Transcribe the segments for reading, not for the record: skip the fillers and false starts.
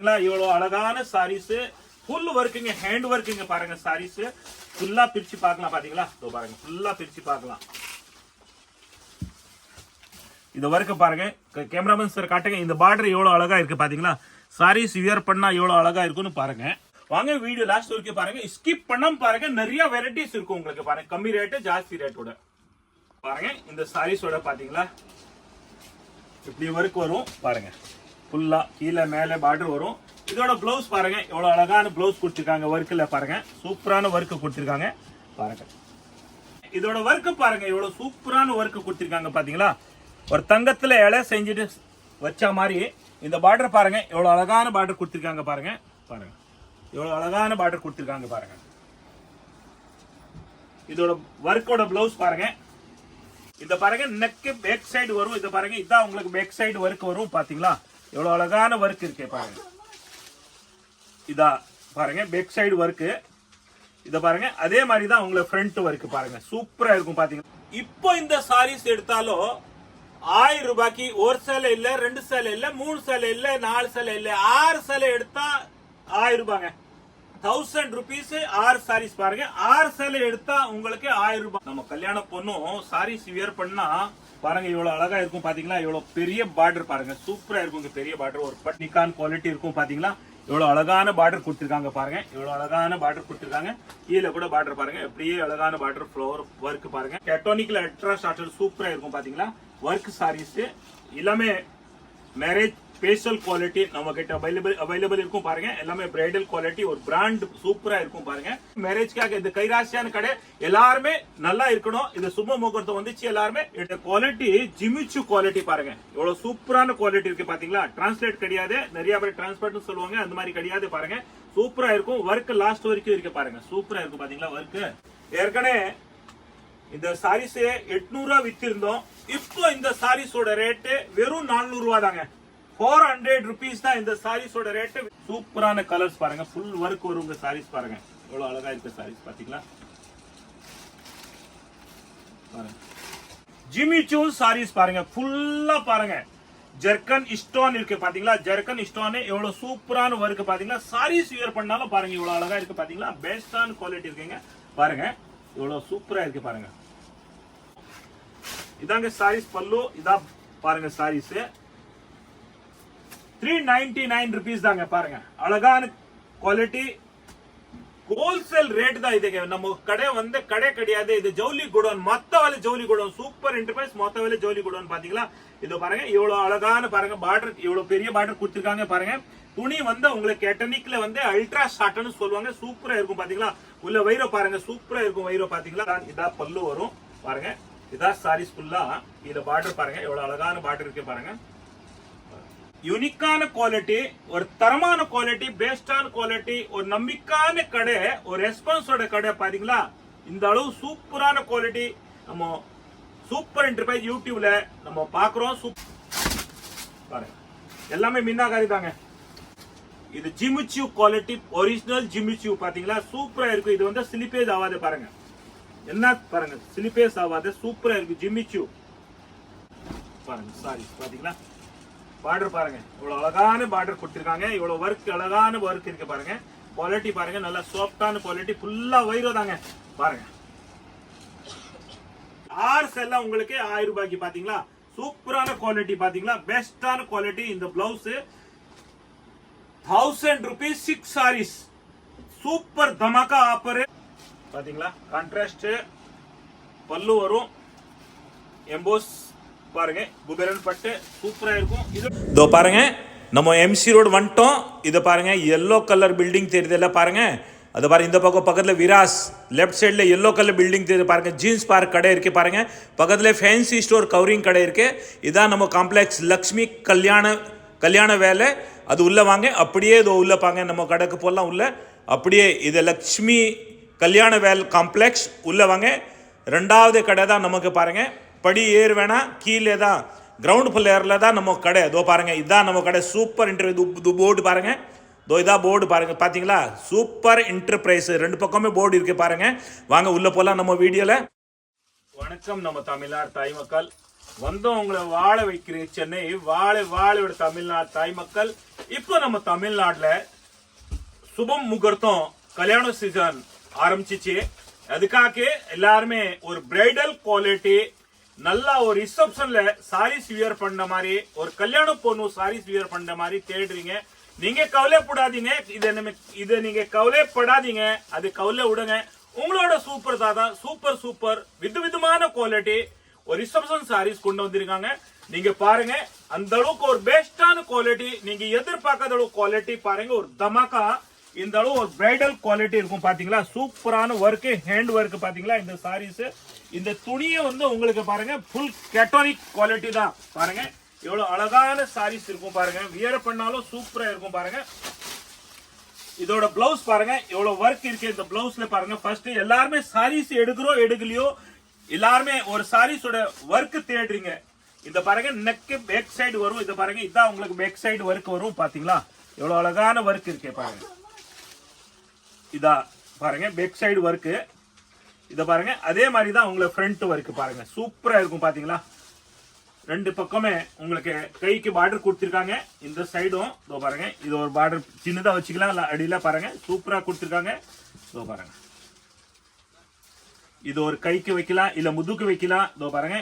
இவ்வளவு அழகான saris full ஒர்க்குங்க, hand ஒர்க்குங்க. பாருங்க சாரீஸ் ஃபுல்லா பிரிச்சு பார்க்கலாம். பாத்தீங்களா? இதோ பாருங்க, ஃபுல்லா பிரிச்சு பார்க்கலாம். இந்த ஒர்க்கு பாருங்க, கேமராமேன் சார் காட்டுங்க. இந்த பார்டர் எவ்வளவு அழகா இருக்கு பாத்தீங்களா? சாரீஸ் வியர் பண்ணா எவ்வளவு அழகா இருக்குன்னு பாருங்க. வாங்க வீடியோ லாஸ்ட் வரைக்கும் பாருங்க, ஸ்கிப் பண்ணாம பாருங்க. நிறைய வெரைட்டிஸ் இருக்கும் உங்களுக்கு. பாருங்க, கம்மி ரேட்டு ஜாஸ்தி ரேட்டோட பாருங்க. இந்த சாரீஸோட பாத்தீங்களா இப்படி ஒர்க் வரும் பாருங்க. ஃபுல்லா கீழே மேலே பார்டர் வரும். இதோட பிளவுஸ் பாருங்க, எவ்வளவு அழகான பிளவுஸ் கொடுத்திருக்காங்க. ஒர்க்ல பாருங்க, சூப்பரான ஒர்க் கொடுத்திருக்காங்க பாருங்க. இதோட ஒர்க் பாருங்க, எவ்வளவு சூப்பரான ஒர்க் கொடுத்திருக்காங்க பாத்தீங்களா? ஒரு தங்கத்துல இலை செஞ்சுட்டு வச்ச மாதிரி இந்த பார்டர் பாருங்க, எவ்வளவு அழகான பார்டர் கொடுத்திருக்காங்க பாருங்க. பாருங்க எவ்வளவு அழகான பார்டர் கொடுத்திருக்காங்க பாருங்க. இதோட ஒர்க்கோட பிளவுஸ் பாருங்க. இந்த பாருங்க நெக் பேக் சைடு வரும். இத பாருங்க, இதான் உங்களுக்கு பேக் சைடு ஒர்க் வரும். பாத்தீங்களா எவ்வளவு அழகான ஒர்க் இருக்கு பாருங்க. இதா பாருங்க பேக் சைடு ஒர்க். இத பாருங்க, அதே மாதிரி தான் உங்களுக்கு ஃப்ரண்ட் ஒர்க் பாருங்க, சூப்பரா இருக்கும் பாத்தீங்க. இப்போ இந்த சாரீஸ் எடுத்தாலும் 1000 ரூபாய்க்கு ஒரு சேலை இல்ல, 2 சேலை இல்ல, 3 சேலை இல்ல, 4 சேலை இல்ல, 6 சேலை எடுத்தா 1000 ரூபாங்க. 1000 rupees 6 சாரீஸ் பாருங்க. 6 சேலை எடுத்தா உங்களுக்கு 1000 ரூபாய். நம்ம கல்யாண பொண்ணும் சாரீஸ் வியர் பண்ணா பாருங்க எவ்வளவு அழகா இருக்கும் பாத்தீங்களா? எவ்வளவு பெரிய பார்டர் பாருங்க, சூப்பரா இருக்கும். பெரிய பார்டர், ஒரு பட்னிகான் குவாலிட்டி இருக்கும் பாத்தீங்களா? எவ்வளவு அழகான பார்டர் கொடுத்திருக்காங்க பாருங்க. எவ்வளவு அழகான பார்டர் கொடுத்திருக்காங்க. கீழே கூட பார்டர் பாருங்க, எப்படியே அழகான பார்டர் ஃப்ளவர் ஒர்க் பாருங்க. கேட்டோனிக்ல அல்ட்ரா ஷார்ட்டட் சூப்பரா இருக்கும் பாத்தீங்களா? ஒர்க் சாரீஸ் எல்லாமே மேரேஜ் ஸ்பெஷல் குவாலிட்டி நம்ம கிட்ட அவைலபிள் இருக்கும் பாருங்க. எல்லாமே பிரைடல் குவாலிட்டி, ஒரு பிராண்ட் சூப்பரா இருக்கும் பாருங்க. மேரேஜ்க்காக இந்த கைராசியான கடை எல்லாருமே நல்லா இருக்கணும். இந்த சுப முகூர்த்தம் வந்துச்சு எல்லாருமே. இந்த குவாலிட்டி ஜிமிச்சு குவாலிட்டி பாருங்க, எவ்வளவு சூப்பரான குவாலிட்டி இருக்கு பாத்தீங்களா? டிரான்ஸ்லேட் கிடையாது, நிறைய பேர் டிரான்ஸ்போர்ட் சொல்லுவாங்க, அந்த மாதிரி கிடையாது பாருங்க. சூப்பரா இருக்கும். ஒர்க் லாஸ்ட் வரைக்கும் இருக்கு பாருங்க, சூப்பரா இருக்கும் பாத்தீங்களா? ஒர்க் ஏற்கனவே இந்த சாரீஸ் 800 ரூபாய் வித்திருந்தோம். இப்போ இந்த சாரீஸோட ரேட்டு வெறும் 400 ரூபாய் தாங்க. 400 rupees தான் இந்த சாரீஸோட ரேட்டு. சூப்பரான கலர்ஸ் பாருங்க, ஃபுல் ஒர்க் வரும் சாரீஸ் பாருங்க. எவ்வளவு அழகா இருக்கு சாரீஸ் பாத்தீங்களா? பாருங்க ஜிமிச்சூ சாரீஸ் பாருங்க, ஃபுல்லா பாருங்க. ஜர்கன் ஸ்டோன் இருக்கு பாத்தீங்களா? ஜர்கன் ஸ்டோன் எவ்வளவு சூப்பரான ஒர்க் பாத்தீங்களா? சாரீஸ் வியர் பண்ணாலும் பாருங்க எவ்வளவு அழகா இருக்கு பாத்தீங்களா? பெஸ்டான குவாலிட்டி இருக்குங்க பாருங்க, எவ்வளவு சூப்பரா இருக்கு பாருங்க. இதாங்க சாரீஸ் பல்லு. இதா பாருங்க சாரீஸ் 399 rupees தாங்க பாருங்க. அழகான குவாலிட்டி, ஹோல்சேல் ரேட் தான் இதுக்கு. நம்ம கடை வந்து கடை கிடையாது, இது ஜவுளி குடோன், மொத்தவலை ஜவுளி குடோன், சூப்பர் என்டர்பிரைஸ் மொத்தவலை ஜவுளி குடோன் பாத்தீங்களா? இது பாருங்க எவ்வளவு அழகான பாருங்க பார்டர், எவ்வளவு பெரிய பார்டர் கொடுத்திருக்காங்க பாருங்க. துணி வந்து உங்களுக்கு எட்டனிக்ல வந்து அல்ட்ரா ஷார்ட்னு சொல்லுவாங்க, சூப்பரா இருக்கும் பாத்தீங்களா? உள்ள வைரோ பாருங்க, சூப்பரா இருக்கும் வைரோ பாத்தீங்களா? இதா பல்லு வரும் பாருங்க. இதா சாரீஸ் ஃபுல்லா. இந்த பார்டர் பாருங்க, எவ்வளவு அழகான பார்டர் இருக்கு பாருங்க. யூனிக்கான குவாலிட்டி, ஒரு தரமான குவாலிட்டி, பெஸ்டான குவாலிட்டி, ஒரு நம்பிக்கையான கடை, ஒரு ரெஸ்பான்ஸோட கடை பாத்தீங்களா? இந்த அளவு சூப்பரான குவாலிட்டி நம்ம சூப்பர் என்டர்பிரைஸ் யூடியூப்ல நம்ம பாக்குறோம். பாருங்க எல்லாமே மின்னாகாரி தாங்க. இது ஜிமிச்சு குவாலிட்டி, ஒரிஜினல் ஜிமிச்சு பாத்தீங்களா? சூப்பரா இருக்கு. இது வந்து ஸ்லிப்பேஜ் ஆகாது பாருங்க. என்ன பாருங்க, ஸ்லிப்பேஜ் ஆகாது, சூப்பரா இருக்கு ஜிமிச்சு பாருங்க. சாரி பாத்தீங்களா? பார்டர் பாருங்க, இவ்வளவு அழகான பார்டர் கொடுத்திருக்காங்க. இவ்வளவு ஒர்க், அழகான ஒர்க் இருக்கு பாருங்க. குவாலிட்டி பாருங்க, நல்ல சாஃப்டான குவாலிட்டி, ஃபுல்லா வைரோ தாங்க பாருங்க. 6 செல்ல உங்களுக்கு 1000 ரூபாய்க்கு பாத்தீங்களா? சூப்பரான குவாலிட்டி பாத்தீங்களா? பெஸ்டான குவாலிட்டி. இந்த blouse 1000 rupees 6 sarees, super dhamaka offer பாத்தீங்களா? கான்ட்ராஸ்ட் பல்லு வரும், எம்போஸ் பாருங்க, குபேரன் பட்டு சூப்பரா இருக்கும். இதோ பாருங்க, நம்ம எம்சி ரோடு வந்துட்டோம். இதை பாருங்க, எல்லோ கலர் பில்டிங் தெரியுதுல்ல பாருங்க. அது பாருங்க, இந்த பக்கம் பக்கத்துல விராஸ், லெஃப்ட் சைட்ல எல்லோ கலர் பில்டிங் தெரியுது பாருங்க. ஜீன்ஸ் பார்க் கடை இருக்கு பாருங்க. பக்கத்துல ஃபேன்சி ஸ்டோர் கவரிங் கடை இருக்கு. இதான் நம்ம காம்ப்ளெக்ஸ் லக்ஷ்மி கல்யாண வேலை. அது உள்ள வாங்க, அப்படியே இது உள்ள பாங்க, நம்ம கடைக்கு போடலாம் உள்ள. அப்படியே இது லக்ஷ்மி கல்யாண வேல் காம்ப்ளெக்ஸ் உள்ள வாங்க. 2வது கடை தான் நமக்கு பாருங்க. படி ஏறு வேணா, கீழே தான் கிரவுண்ட் ஃப்ளோர்ல தான் நம்ம கடை. இதோ பாருங்க, இதான் நம்ம கடை. சூப்பர் இன்டர்வியூ போர்டு பாருங்க. இதோ இதா போர்டு பாருங்க, பாத்தீங்களா? சூப்பர் என்டர்பிரைஸ், 2 பக்கமே போர்டு இருக்கு பாருங்க. வாங்க உள்ள போலாம் நம்ம வீடியோல. வணக்கம் நம்ம தமிழர் தாய் மக்கள். வந்து உங்களை வாழ வைக்கிறேன் சென்னை வாழ தமிழ்நாடு தாய் மக்கள். இப்போ நம்ம தமிழ்நாட்டுல சுபம் முகூர்த்தம் கல்யாண சீசன் ஆரம்பிச்சிச்சு. அதுக்காக எல்லாருமே ஒரு பிரைடல் குவாலிட்டி நல்லா ஒரு ரிசப்ஷன்ல சாரீஸ் வியர் பண்ண மாதிரி, ஒரு கல்யாண பொண்ணு சாரீஸ் வியர் பண்ண மாதிரி தேடுறீங்க. நீங்க கவலைப்படாதீங்க, இதை நீங்க கவலைப்படாதீங்க, அது கவலை விடுங்க. உங்களோட சூப்பர் தாதா சூப்பர் விதவிதமான குவாலிட்டி ஒரு ரிசப்ஷன் சாரீஸ் கொண்டு வந்திருக்காங்க. நீங்க பாருங்க, அந்த அளவுக்கு ஒரு பெஸ்டான குவாலிட்டி, நீங்க எதிர்பார்க்காத அளவுக்கு குவாலிட்டி பாருங்க. ஒரு தமாக்கா இந்த அளவு ஒரு பிரைடல் குவாலிட்டி இருக்கும் பாத்தீங்களா. சூப்பரான ஒர்க், ஹேண்ட் ஒர்க் பாத்தீங்களா. இந்த சாரீஸ் இந்த துணியை வந்து உங்களுக்கு பாருங்க ஃபுல் கேட்டானிக் குவாலிட்டி தான். பாருங்க எவ்வளவு அழகான சாரீஸ் இருக்கும் பாருங்க. வியர் பண்ணாலும் சூப்பரா இருக்கும் பாருங்க. இதோட பிளவுஸ் பாருங்க எவ்வளவு ஒர்க் இருக்கு இந்த பிளவுஸ்ல பாருங்க. ஃபர்ஸ்ட் எல்லாருமே சாரீஸ் எடுக்கிறோம் எடுக்கலையோ எல்லாருமே ஒரு சாரீஸோட ஒர்க் தேடுறீங்க. இந்த பாருங்க நெக் பேக் சைடு வரும். இத பாருங்க இதான் உங்களுக்கு பேக் சைடு ஒர்க் வரும் பாத்தீங்களா. எவ்வளவு அழகான ஒர்க் இருக்கு பாருங்க. இதா பாருங்க பேக் சைடு ஒர்க். இத பாருங்க அதே மாதிரி தான் உங்களுக்கு ஃப்ரண்ட் ஒர்க் பாருங்க சூப்பரா இருக்கும் பாத்தீங்களா. ரெண்டு பக்கமே உங்களுக்கு கைக்கு பார்டர் கொடுத்திருக்காங்க. இந்த சைடும் இதோ பாருங்க, இது ஒரு பார்டர் சின்னதா வச்சுக்கலாம், அடியில பாருங்க சூப்பரா கொடுத்திருக்காங்க. இதோ பாருங்க இது ஒரு கைக்கு வைக்கலாம், இல்ல முதுக்கு வைக்கலாம். இதோ பாருங்க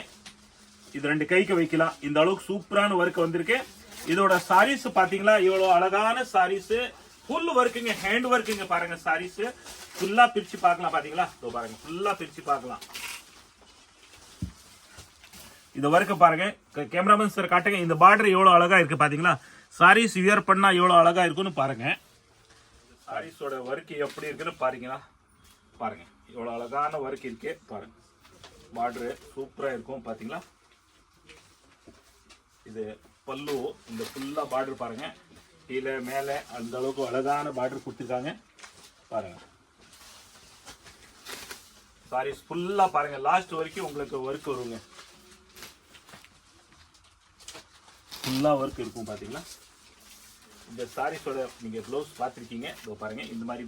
இது ரெண்டு கைக்கு வைக்கலாம். இந்த அளவுக்கு சூப்பரான ஒர்க் வந்திருக்கு. இதோட சாரீஸ் பாத்தீங்களா இவ்வளவு அழகான சாரீஸ், ஃபுல் ஒர்க்குங்க, ஹேண்ட் ஒர்க்குங்க பாருங்க. சாரீஸ் ஃபுல்லா பிரிச்சு பார்க்கலாம் பாத்தீங்களா. இதோ பாருங்க ஃபுல்லா பிரிச்சு பார்க்கலாம். இந்த ஒர்க் பாருங்க, கேமராமேன் சார் காட்டுங்க. இந்த பார்டர் எவ்வளவு அழகா இருக்கு பாத்தீங்களா. சாரீஸ் வியர் பண்ணா எவ்வளவு அழகா இருக்குன்னு பாருங்க. சாரீஸோட ஒர்க் எப்படி இருக்குன்னு பாருங்களா. பாருங்க எவ்வளவு அழகான ஒர்க் இருக்கு பாருங்க. பார்டர் சூப்பரா இருக்கும் பாத்தீங்களா. இது பல்லு, இந்த ஃபுல்லா பார்டர் பாருங்க, கீழே மேல அந்த அளவுக்கு அழகான பார்டர் கொடுத்துருக்காங்க பாருங்க. சாரீஸ் ஃபுல்லா பாருங்க லாஸ்ட் வரைக்கும் உங்களுக்கு ஒர்க் வருங்க. ஃபுல்லா ஒர்க் இருக்கும் பாத்தீங்களா. இந்த சாரீஸோட நீங்க பிளவுஸ் பார்த்துருக்கீங்க. இதோ பாருங்க இந்த மாதிரி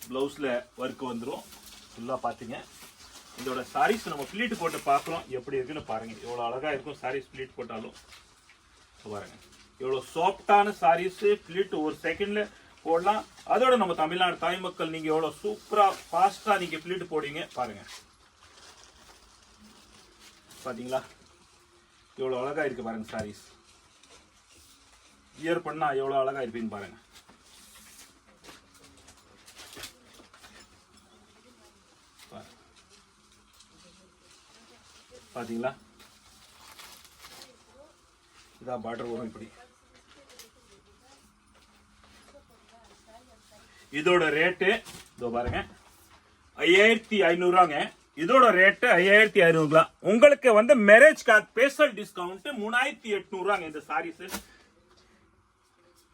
பிளவுஸ்ல ஒர்க் வந்துடும் ஃபுல்லா பாத்தீங்க. இதோட சாரீஸ் நம்ம பிளீட் போட்டு பார்க்கலாம் எப்படி இருக்குன்னு பாருங்க. எவ்வளவு அழகா இருக்கும் சாரீஸ் பிளீட் போட்டாலும். பாருங்க எவ்வளவு சாஃப்டான சாரீஸ், பிளீட் ஒரு செகண்ட்ல போடலாம். அதோட நம்ம தமிழ்நாடு தாய் மக்கள் நீங்க எவ்வளவு சூப்பரா ஃபாஸ்டா நீங்க பிளீட் போடுவீங்க பாருங்க. பாத்தீங்களா எவ்வளவு அழகா இருக்கு பாருங்க. சாரீஸ் வியர் பண்ணா எவ்வளவு அழகா இருப்பீங்க பாருங்க. பாத்தீங்களா இதான் பார்டர் வரும் இப்படி. இதோட ரேட்டு இதோ பாருங்க 5500. இதோட ரேட்டு 5500. உங்களுக்கு வந்து மேரேஜ் கார்டு ஸ்பெஷல் டிஸ்கவுண்ட் 3800. இந்த சாரீஸ்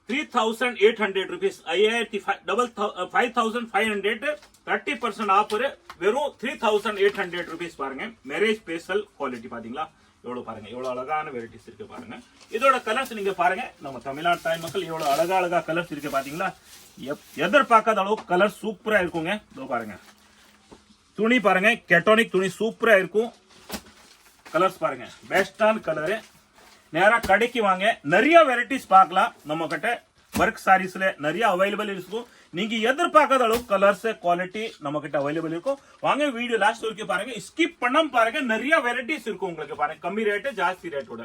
3800 rupees. 5500 30% ஆஃபர் வெறும் 3800 rupees பாருங்க. மேரேஜ் ஸ்பெஷல் குவாலிட்டி பாத்தீங்களா. எவ்வளவு பாருங்க எவ்வளவு அழகான வெரைட்டிஸ் இருக்கு பாருங்க. இதோட கலர்ஸ் நீங்க பாருங்க. நம்ம தமிழ்நாடு தாய் மக்கள் எவ்வளவு அழகா கலர்ஸ் இருக்கு பாத்தீங்களா. எதிர்பார்க்காத அளவுக்கு கலர் சூப்பரா இருக்குங்க. இதோ பாருங்க துணி பாருங்க, கேட்டானிக் துணி சூப்பரா இருக்கும். கலர்ஸ் பாருங்க பெஸ்டான கலரு. நேரா கடைக்கு வாங்க, நிறைய வெரைட்டிஸ் பார்க்கலாம். நம்ம கிட்ட ஒர்க் சாரீஸ்ல நிறைய அவைலபிள் இருக்கும். நீங்க எதிர்பார்க்காத அளவுக்கு கலர்ஸ் குவாலிட்டி நம்ம கிட்ட அவைலபிள் இருக்கும். வாங்க வீடியோ லாஸ்ட் வரைக்கும் பாருங்க, ஸ்கிப் பண்ணாம பாருங்க. நிறைய வெரைட்டிஸ் இருக்கும் உங்களுக்கு பாருங்க, கம்மி ரேட்டு ஜாஸ்தி ரேட்டோட.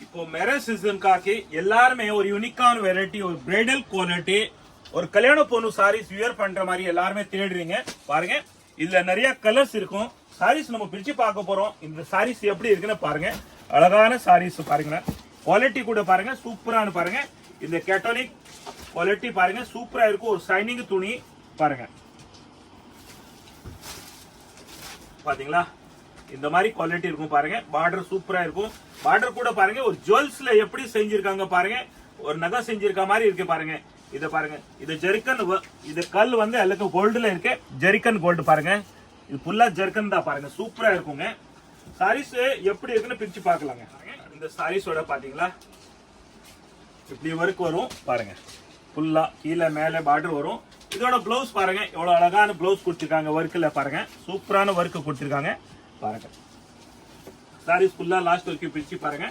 இப்போ மேரேஜ் சீசனுக்காக எல்லாருமே ஒரு யூனிக்கான வெரைட்டி, ஒரு பிரைடல் குவாலிட்டி, ஒரு கல்யாண பொண்ணு சாரீஸ் வியர் பண்ற மாதிரி எல்லாருமே தேடுறீங்க பாருங்க. இதுல நிறைய கலர்ஸ் இருக்கும். சாரீஸ் நம்ம பிரிச்சு பார்க்க போறோம். இந்த சாரீஸ் எப்படி இருக்குன்னு பாருங்க. அழகான சாரீஸ் பாருங்க, குவாலிட்டி கூட பாருங்க சூப்பரான பாருங்க. இந்த கேட்டானிக் குவாலிட்டி பாருங்க சூப்பரா இருக்கும். ஒரு ஷைனிங் துணி பாருங்க. பாத்தீங்களா இந்த மாதிரி குவாலிட்டி இருக்கும் பாருங்க. பார்டர் சூப்பரா இருக்கும். பார்டர் கூட பாருங்க ஒரு ஜுவல்ஸ்ல எப்படி செஞ்சிருக்காங்க பாருங்க, ஒரு நகை செஞ்சிருக்க மாதிரி இருக்கு பாருங்க. இத பாருங்க, இது ஜெரிக்கன், இது கல் வந்து எல்லாத்துக்கும் கோல்டுல இருக்கு. ஜெரிக்கன் கோல்டு பாருங்க. இது ஃபுல்லா ஜெரிக்கன் தான் பாருங்க, சூப்பரா இருக்குங்க. சாரீஸ் எப்படி இருக்குன்னு பிரிச்சு பார்க்கலாங்க. இந்த சாரீஸோட பாத்தீங்களா இப்படி ஒர்க் வரும் பாருங்க. ஃபுல்லா கீழே மேல பார்டர் வரும். இதோட பிளவுஸ் பாருங்க எவ்வளவு அழகான பிளவுஸ் கொடுத்திருக்காங்க. ஒர்க்ல பாருங்க சூப்பரான ஒர்க் கொடுத்திருக்காங்க பாருங்க. சாரீஸ் ஃபுல்லா லாஸ்ட் வரைக்கும் பிரிச்சு பாருங்க.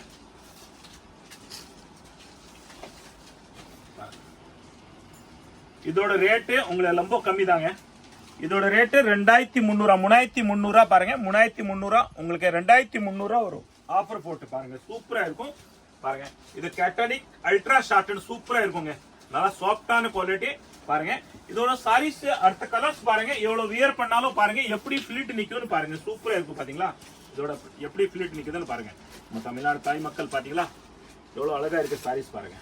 இதோட ரேட்டு உங்களுக்கு ரொம்ப கம்மி தாங்க. இதோட ரேட்டு 2300, 3300 பாருங்க. 3300 உங்களுக்கு 2300 வரும். ஆஃபர் போட்டு பாருங்க, சூப்பரா இருக்கும் பாருங்க. இது கேட்டானிக் அல்ட்ரா ஷார்ட்னு சூப்பரா இருக்குங்க, நல்லா சாஃப்டான குவாலிட்டி பாருங்க. இதோட சாரீஸ் அடுத்த கலர்ஸ் பாருங்க, எவ்வளவு வியர் பண்ணாலும் பாருங்க எப்படி ஃபிளிட் நிக்கும்னு பாருங்க, சூப்பரா இருக்கும் பாத்தீங்களா. இதோட எப்படி ஃபிளிட் நிக்குதுன்னு பாருங்க. நம்ம தமிழ்நாடு தாய் மக்கள் பாத்தீங்களா எவ்வளவு அழகா இருக்கு சாரீஸ் பாருங்க.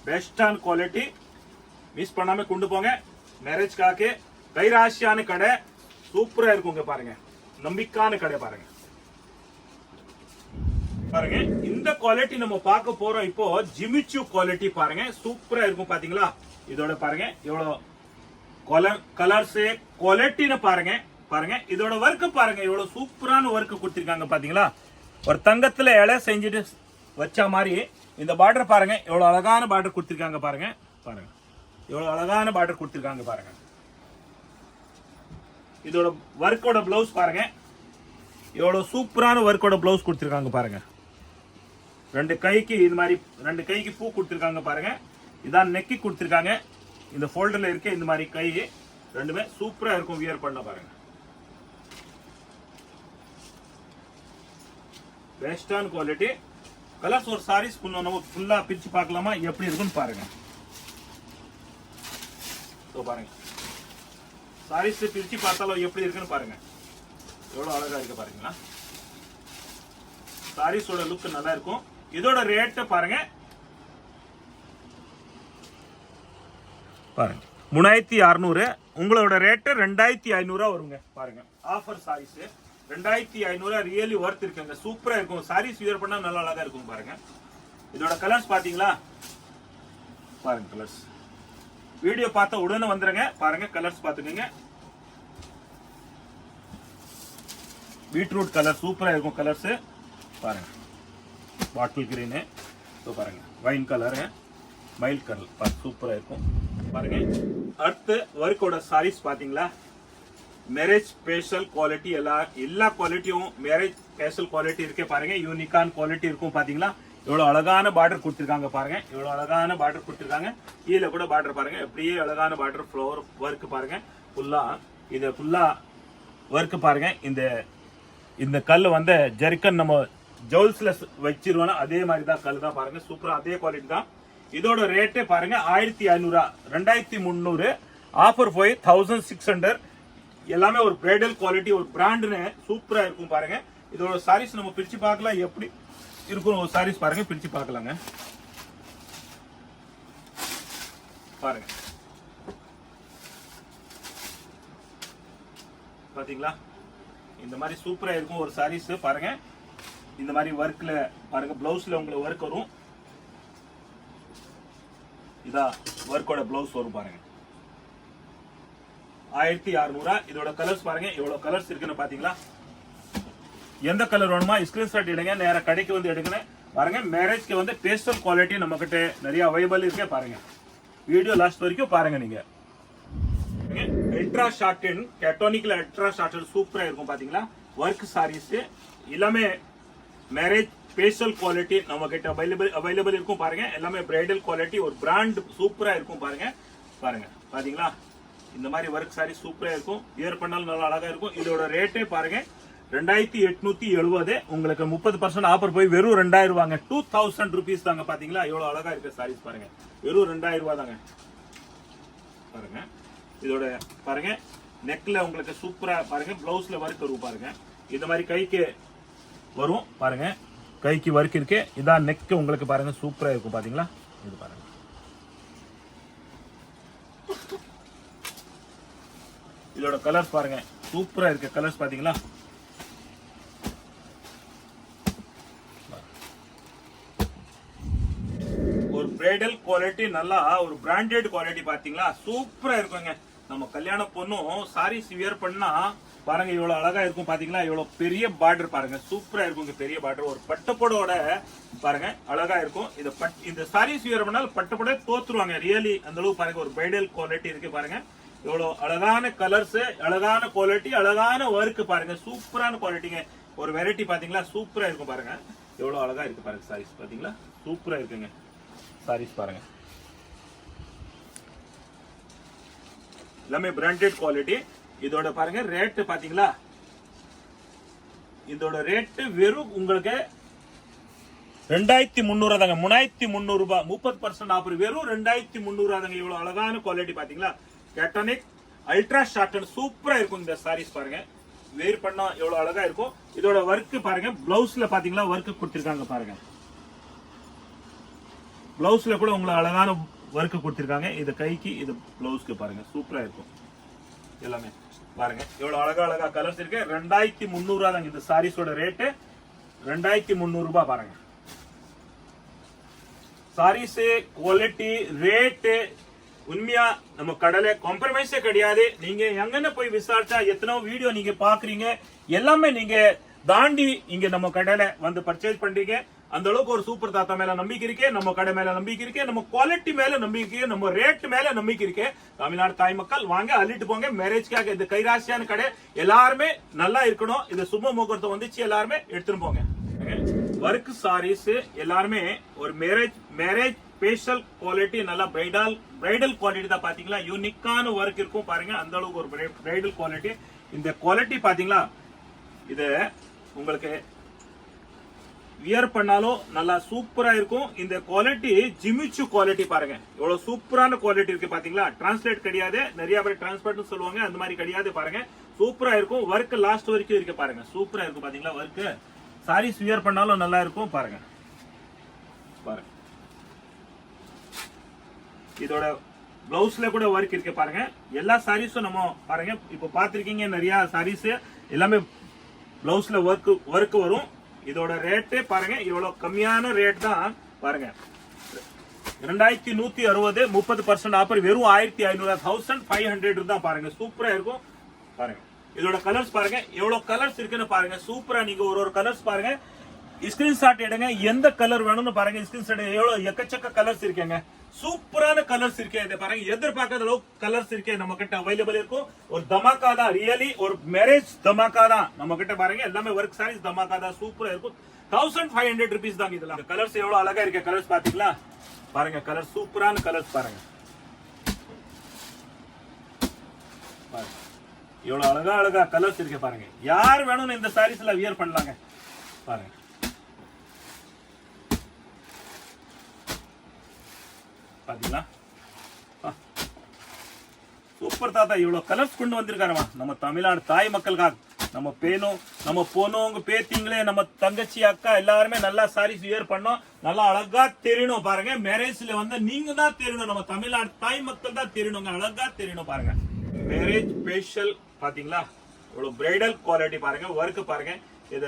பெஸ்டான குவாலிட்டி, மிஸ் பண்ணாம கொண்டு போங்க. மேரேஜ்காக கைராசியான கடை, சூப்பரா இருக்குங்க பாருங்க, நம்பிக்கையான கடை பாருங்க. பாருங்க இந்த குவாலிட்டி நம்ம பார்க்க போறோம் இப்போ. ஜிமிச்சு குவாலிட்டி பாருங்க, சூப்பரா இருக்கும் பாத்தீங்களா. இதோட பாருங்க எவ்வளவு கலர்ஸ் குவாலிட்டின்னு பாருங்க. பாருங்க இதோட ஒர்க் பாருங்க, எவ்வளவு சூப்பரான ஒர்க் கொடுத்திருக்காங்க பாத்தீங்களா. ஒரு தங்கத்துல இலை செஞ்சுட்டு வச்ச மாதிரி இந்த பார்டர் பாருங்க, எவ்வளவு அழகான பார்டர் கொடுத்திருக்காங்க பாருங்க. பாருங்க எவ்வளவு அழகான பார்டர் கொடுத்திருக்காங்க பாருங்க. இதோட ஒர்க்கோட பிளவுஸ் பாருங்க, எவ்வளவு சூப்பரான ஒர்க்கோட பிளவுஸ் கொடுத்திருக்காங்க பாருங்க. ரெண்டு கைக்கு இது மாதிரி 2 கைக்கு பூ கொடுத்திருக்காங்க பாருங்க. இதான் நெக்கி கொடுத்திருக்காங்க. இந்த ஃபோல்டர்ல இருக்க இந்த மாதிரி கை ரெண்டுமே சூப்பரா இருக்கும், வியர் பண்ண பாருங்க. பெஸ்டான குவாலிட்டி. கலர்ஸ் ஒரு சாரீஸ் நம்ம ஃபுல்லா பிரிச்சு பார்க்கலாமா எப்படி இருக்குன்னு பாருங்க. பாருங்க சாரீஸ் பிரிச்சு பார்த்தாலும் எப்படி இருக்குன்னு பாருங்க, எவ்வளவு அழகா இருக்கு பாருங்களா. சாரீஸோட லுக் நல்லா இருக்கும். இதோட ரேட் பாருங்க பாருங்க 3600, உங்களோட ரேட் 2500 வருங்க பாருங்க. ஆஃபர் சாரீஸ் 2500 ரியலி ஒர்த் இருக்குங்க, சூப்பரா இருக்கும். சாரீஸ் வியர் பண்ணா நல்லா அழகா இருக்கும் பாருங்க. இதோட கலர்ஸ் பாத்தீங்களா பாருங்க. கலர்ஸ் வீடியோ பார்த்த உடனே வந்துருங்க பாருங்க. கலர்ஸ் பாத்துக்கோங்க. பீட்ரூட் கலர் சூப்பரா இருக்கும் கலர்ஸ் பாருங்க. பாட்டில் கிரீன் பாருங்க, வைன் கலர், மைல்ட் கலர் சூப்பரா இருக்கும் பாருங்க. அடுத்து ஒர்க்கோட சாரீஸ் பாத்தீங்களா. மேரேஜ் ஸ்பெஷல் குவாலிட்டி, எல்லா குவாலிட்டியும் மேரேஜ் ஸ்பெஷல் குவாலிட்டி இருக்கே பாருங்க. யூனிக்கான குவாலிட்டி இருக்கும் பாத்தீங்களா. எவ்வளவு அழகான பார்டர் கொடுத்திருக்காங்க பாருங்க, எவ்வளவு அழகான பார்டர் கொடுத்திருக்காங்க. கீழே கூட பார்டர் பாருங்க, எப்படியே அழகான பார்டர் ஃப்ளவர் ஒர்க் பாருங்க. ஃபுல்லா இது ஃபுல்லா ஒர்க் பாருங்க. இந்த கல் வந்து ஜெர்கன் நம்ம ஜவுல்ஸ்ல வச்சிருவோம், அதே மாதிரி தான் கல் தான் பாருங்க, சூப்பரா அதே குவாலிட்டி தான். இதோட ரேட்டே பாருங்க 1500, 2300. ஆஃபர் போய் 1600. எல்லாமே ஒரு பிரைடல் குவாலிட்டி, ஒரு பிராண்டுன்னு சூப்பரா இருக்கும் பாருங்க. இதோட சாரீஸ் நம்ம பிரிச்சு பார்க்கலாம் எப்படி இருக்கும். ஒரு சாரீஸ் பாருங்க பிரிச்சு பார்க்கலாங்க பாருங்க. பாத்தீங்களா இந்த மாதிரி சூப்பரா இருக்கும் ஒரு சாரீஸ் பாருங்க. இந்த மாதிரி ஒர்க்ல பாருங்க, பிளவுஸ்ல உங்களுக்கு ஒர்க் வரும். இதா ஒர்க்கோட பிளவுஸ் வரும் பாருங்க. 1600. இதோட கலர்ஸ் பாருங்க, எவ்வளவு கலர்ஸ் இருக்குன்னு பாத்தீங்களா. எந்த கலர் வேணுமா ஸ்கிரீன்ஷாட் எடுங்க, நேரா கடைக்கு வந்து எடுங்க பாருங்க. மேரேஜ்க்கு வந்து பேஸ்டல் குவாலிட்டி நம்ம கிட்ட நிறைய அவைலபிள் இருக்கே பாருங்க. வீடியோ லாஸ்ட் வரைக்கும் பாருங்க. நீங்க அல்ட்ரா ஷார்ட்டன் கேட்டோனிக்ல அல்ட்ரா ஷார்ட்டன் சூப்பரா இருக்கும் பாத்தீங்களா. ஒர்க் சாரீஸ் எல்லாமே மேரேஜ் ஸ்பெஷல் குவாலிட்டி நம்ம கிட்ட அவைலபிள் இருக்கும் பாருங்க. எல்லாமே பிரைடல் குவாலிட்டி, ஒரு பிராண்ட் சூப்பரா இருக்கும் பாருங்க. பாருங்க பாத்தீங்களா இந்த மாதிரி ஒர்க் சாரி சூப்பரா இருக்கும், வியர் பண்ணாலும் நல்லா அழகா இருக்கும். இதோட ரேட்டே பாருங்க 2870. உங்களுக்கு 30% ஆஃபர் போய் வெறும் 2000 ரூபாங்க, 2000 rupees தாங்க. பாத்தீங்களா எவ்வளவு அழகா இருக்கு சாரீஸ் பாருங்க, வெறும் 2000 ரூபாய் தாங்க பாருங்க. இதோட பாருங்க நெக்ல உங்களுக்கு சூப்பரா பாருங்க, பிளவுஸ்ல ஒர்க் வரும் பாருங்க. இந்த மாதிரி கைக்கு வரும் பாருங்க, கைக்கு ஒர்க் இருக்கு. இதான் நெக் உங்களுக்கு பாருங்க, சூப்பரா இருக்கும் பாத்தீங்களா. இது பாருங்க இதோட கலர்ஸ் பாருங்க, சூப்பரா இருக்கு கலர்ஸ் பாத்தீங்களா. ஒரு பிரைடல் குவாலிட்டி, நல்லா ஒரு பிராண்டட் குவாலிட்டி பாத்தீங்களா, சூப்பரா இருக்குங்க. நம்ம கல்யாண பொண்ணும் சாரீஸ் வியர் பண்ணா பாருங்க இவ்வளவு அழகா இருக்கும் பாத்தீங்களா. இவ்வளவு பெரிய பார்டர் பாருங்க, சூப்பரா இருக்கும். பெரிய பார்டர் ஒரு பட்டுப்படோட பாருங்க அழகா இருக்கும். இந்த சாரீஸ் வியர் பண்ணால் பட்டுப்பட தோத்துருவாங்க ரியலி, அந்த அளவு பாருங்க. ஒரு பிரைடல் குவாலிட்டி இருக்கு பாருங்க. எவ்வளவு அழகான கலர்ஸ், அழகான குவாலிட்டி, அழகான ஒர்க் பாருங்க, சூப்பரான குவாலிட்டிங்க. ஒரு வெரைட்டி பாத்தீங்களா சூப்பரா இருக்கும் பாருங்க எவ்வளவு அழகா இருக்கு பாருங்க சாரீஸ் பாத்தீங்களா சூப்பரா இருக்குங்க சாரீஸ் பாருங்க எல்லாமே பிராண்டட் குவாலிட்டி இதோட பாருங்க ரேட் பாத்தீங்களா இதோட ரேட் வெறும் உங்களுக்கு 2300 தாங்க 3300 ரூபாய் 30% ஆஃபர் வெறும் 2300 தாங்க இவ்வளவு அழகான குவாலிட்டி பாத்தீங்களா கேட்டனிக் அல்ட்ரா ஷார்ட் சூப்பரா இருக்கும் இந்த சாரீஸ் பாருங்க வேர் பண்ணா எவ்வளவு அழகா இருக்கும் இதோட வர்க் பாருங்க பிளவுஸ்ல பாத்தீங்களா வர்க் கொடுத்திருக்காங்க பாருங்க பிளவுஸ்ல கூட உங்களுக்கு அழகான வர்க் கொடுத்திருக்காங்க இது கைக்கு இது பிளவுஸ்க்கு பாருங்க சூப்பரா இருக்கும் எல்லாமே பாருங்க எவ்வளவு அழகா கலர்ஸ் இருக்கு 2300 தாங்க இந்த சாரீஸோட ரேட் 2300 ரூபாய் பாருங்க சாரீஸ் குவாலிட்டி ரேட் உண்மையா நம்ம கடையில காம்ப்ரமைஸே கிடையாது நீங்க எங்கன்னு போய் விசாரிச்சா எத்தனோ வீடியோ நீங்க பாக்குறீங்க எல்லாமே நீங்க தாண்டி இங்க நம்ம கடையில வந்து பர்ச்சேஸ் பண்றீங்க அந்த அளவுக்கு ஒரு சூப்பர் தாத்தா மேல நம்பிக்கை இருக்கு நம்ம கடை மேல நம்பிக்கை இருக்கு நம்ம குவாலிட்டி மேல நம்பிக்கை நம்ம ரேட் மேல நம்பிக்கை இருக்கு தமிழ்நாடு தாய் மக்கள் வாங்க அள்ளிட்டு போங்க மேரேஜ்க்காக இந்த கைராசியான கடை எல்லாருமே நல்லா இருக்கணும் இது சுப முகூர்த்தம் வந்துச்சு எல்லாருமே எடுத்துட்டு போங்க ஒர்க் சாரீஸ் எல்லாருமே ஒரு மேரேஜ் ஸ்பெஷல் குவாலிட்டி நல்லா பிரைடல் குவாலிட்டி தான் பாத்தீங்களா யூனிக்கான ஒர்க் இருக்கும் பாருங்க அந்த அளவுக்கு ஒரு பிரைடல் குவாலிட்டி இந்த குவாலிட்டி பாத்தீங்களா இது உங்களுக்கு வியர் பண்ணாலும் நல்லா சூப்பரா இருக்கும் இந்த குவாலிட்டி ஜிமிச்சு குவாலிட்டி பாருங்க எவ்வளவு சூப்பரான குவாலிட்டி இருக்கு பாத்தீங்களா டிரான்ஸ்லேட் கிடையாது நிறைய பேர் டிரான்ஸ்போர்ட் சொல்லுவாங்க அந்த மாதிரி கிடையாது பாருங்க சூப்பரா இருக்கும் ஒர்க் லாஸ்ட் வரைக்கும் இருக்கு பாருங்க சூப்பரா இருக்கும் பாத்தீங்களா ஒர்க் சாரீஸ் வியர் பண்ணாலும் நல்லா இருக்கும் பாருங்க பாருங்க இதோட பிளவுஸ்ல கூட ஒர்க் இருக்கு பாருங்க எல்லா சாரீஸும் நம்ம பாருங்க இப்ப பாத்திருக்கீங்க நிறைய சாரீஸ் எல்லாமே பிளவுஸ்ல ஒர்க் வரும் இதோட ரேட்டே பாருங்க இவ்வளவு கம்மியான ரேட் தான் பாருங்க 2160 30% ஆஃபர் வெறும் 1500 தான் பாருங்க சூப்பரா இருக்கும் பாருங்க இதோட கலர்ஸ் பாருங்க எவ்வளவு கலர்ஸ் இருக்குன்னு பாருங்க சூப்பரா நீங்க ஒரு கலர்ஸ் பாருங்க ஸ்கிரீன்ஷாட் எடுங்க எந்த கலர் வேணும்னு பாருங்க ஸ்கிரீன்ஷாட் எவ்வளவு எக்கச்சக்க கலர்ஸ் இருக்குங்க சூப்பரான கலர்ஸ் இருக்கு இதை பாருங்க எதிர்பார்க்காத அளவுக்கு கலர்ஸ் இருக்கு நம்ம கிட்ட அவைலபிள் இருக்கும் ஒரு தமாக்கா தான் ரியலி ஒரு மேரேஜ் தமாக்கா தான் நம்ம கிட்ட பாருங்க எல்லாமே ஒர்க் சாரீஸ் தமாக்கா தான் சூப்பரா இருக்கும் 1500 rupees தாங்க இதெல்லாம் கலர்ஸ் எவ்வளவு அழகா இருக்கு கலர்ஸ் பாத்தீங்களா பாருங்க கலர் சூப்பரான கலர்ஸ் பாருங்க எவ்வளவு அழகா கலர்ஸ் இருக்கு பாருங்க யார் வேணும்னு இந்த சாரீஸ்ல வியர் பண்ணலாங்க பாருங்க பாத்தீங்களா சூப்பர் தாத்தா இவ்வளவு கலர்ஸ் கொண்டு வந்திருக்காருமா நம்ம தமிழ்நாடு தாய் மக்களுக்காக நம்ம பேனும் நம்ம போனவங்க பேத்திங்களே நம்ம தங்கச்சி அக்கா எல்லாருமே நல்லா சாரீஸ் வியர் பண்ணோம் நல்லா அழகா தெரியணும் பாருங்க மேரேஜ்ல வந்து நீங்க தான் தெரியணும் நம்ம தமிழ்நாடு தாய் மக்கள் தான் தெரியணுங்க அழகா தெரியணும் பாருங்க மேரேஜ் ஸ்பெஷல் பாத்தீங்களா இவ்வளவு பிரைடல் குவாலிட்டி பாருங்க ஒர்க் பாருங்க இத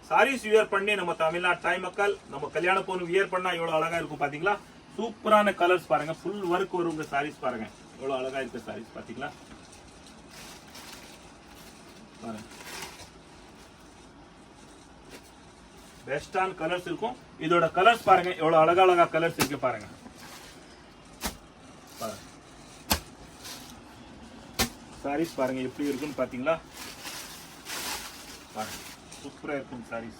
சாரீஸ் வியர் பண்ணி நம்ம தமிழ்நாடு தாய் மக்கள் நம்ம கல்யாண பொண்ணு வியர் பண்ணா எவ்வளவு அழகா இருக்கும் பாத்தீங்களா சூப்பரான கலர்ஸ் பாருங்க ஃபுல் ஒர்க் வரும் சாரீஸ் பாருங்க எவ்வளவு அழகா இருக்கு சாரீஸ் பாத்தீங்களா பாருங்க பெஸ்டான கலர்ஸ் இருக்கும் இதோட கலர்ஸ் பாருங்க எவ்வளவு அழகா கலர்ஸ் இருக்கு பாருங்க சாரீஸ் பாருங்க எப்படி இருக்குன்னு பாத்தீங்களா பாருங்க சூப்பரா இருக்கும் சாரீஸ்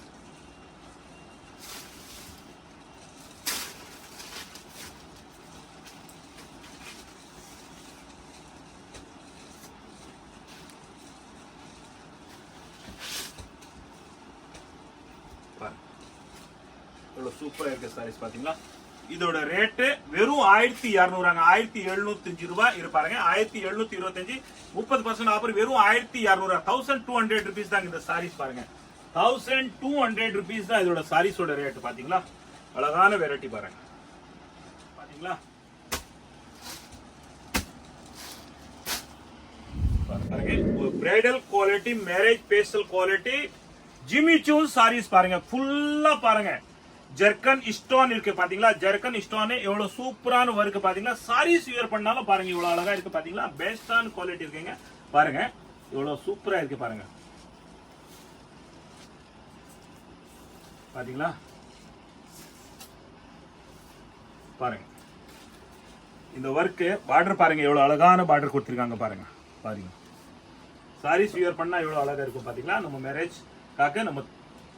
சூப்பரா இருக்கு சாரீஸ் பாத்தீங்களா இதோட ரேட் வெறும் 1200 1705 ரூபாய் இருப்பாருங்க 1725 30% ஆஃபர் வெறும் 1200 1200 rupees தான் இந்த சாரீஸ் பாருங்க 1200 rupees தான் இதோட சாரீஸோட ரேட் பாத்தீங்களா அழகான வெரைட்டி பாருங்க பாத்தீங்களா பாருங்க bridal quality marriage special quality Jimmy சூ சாரீஸ் பாருங்க ஃபுல்லா பாருங்க ஜர்கன் ஸ்டோன் இருக்கு பாத்தீங்களா ஜர்கன் ஸ்டோன் எவ்வளவு சூப்பரான ஒர்க் பாத்தீங்களா சாரீஸ் வியர் பண்ணாலும் பாருங்க இவ்வளவு அழகா இருக்கு பாத்தீங்களா பெஸ்டான குவாலிட்டி இருக்குங்க பாருங்க இவ்வளவு சூப்பரா இருக்கு பாருங்க பாத்தீங்களா பாருங்க இந்த ஒர்க் பார்டர் பாருங்க எவ்வளவு அழகான பார்டர் கொடுத்திருக்காங்க பாருங்க பாருங்க சாரீஸ் வியர் பண்ணா எவ்வளவு அழகா இருக்கும் பாத்தீங்களா நம்ம மேரேஜ் காக்க நம்ம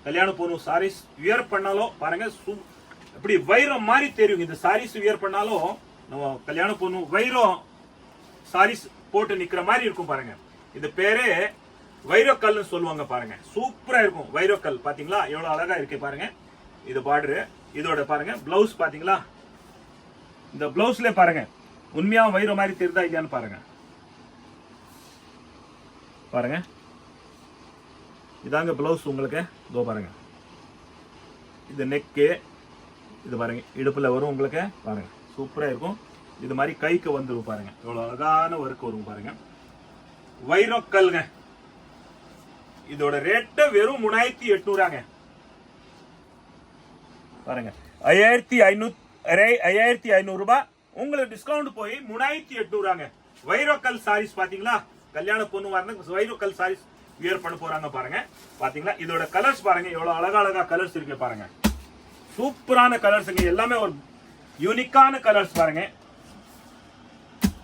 கல்யாண பொண்ணு சாரீஸ் வியர் பண்ணாலும் பாருங்க இப்படி வைரம் மாதிரி தெரியும். இந்த சாரீஸ் வியர் பண்ணாலும் நம்ம கல்யாண பொண்ணு வைரம் சாரீஸ் போட்டு நிக்கிற மாதிரி இருக்கும் பாருங்க. இது பேரே வைரக்கல்னு சொல்லுவாங்க பாருங்க. சூப்பரா இருக்கும் வைரக்கல். பாத்தீங்களா எவ்வளவு அழகா இருக்கு பாருங்க. இது பார்டரு, இதோட பாருங்க பிளவுஸ் பாத்தீங்களா. இந்த பிளவுஸ்ல பாருங்க உண்மையா வைரம் மாதிரி தெரியுதா இல்லையான்னு பாருங்க. பாருங்க இதாங்க பிளவுஸ் உங்களுக்கு. இதோ பாருங்க இது நெக்கு, இது பாருங்க இடுப்புல வரும் உங்களுக்கு பாருங்க. சூப்பரா இருக்கும். இது மாதிரி கைக்கு வந்துடும் பாருங்க. எவ்வளவு அழகான ஒர்க் வரும் பாருங்க. வைரக்கல்ங்க. இதோட ரேட்டு வெறும் 3800 பாருங்க. 5500 ரூபாய் உங்களுக்கு டிஸ்கவுண்ட் போய் 3800 வைரக்கல் சாரீஸ் பாத்தீங்களா. கல்யாண பொண்ணு வரணும் வைரக்கல் சாரீஸ் வியர் பண்ண போறாங்க பாருங்க. பாத்தீங்களா இதோட கலர்ஸ் பாருங்க எவ்வளவு அழகா கலர்ஸ் இருக்கு பாருங்க. சூப்பரான கலர்ஸ் எல்லாமே ஒரு யூனிக்கான கலர்ஸ் பாருங்க.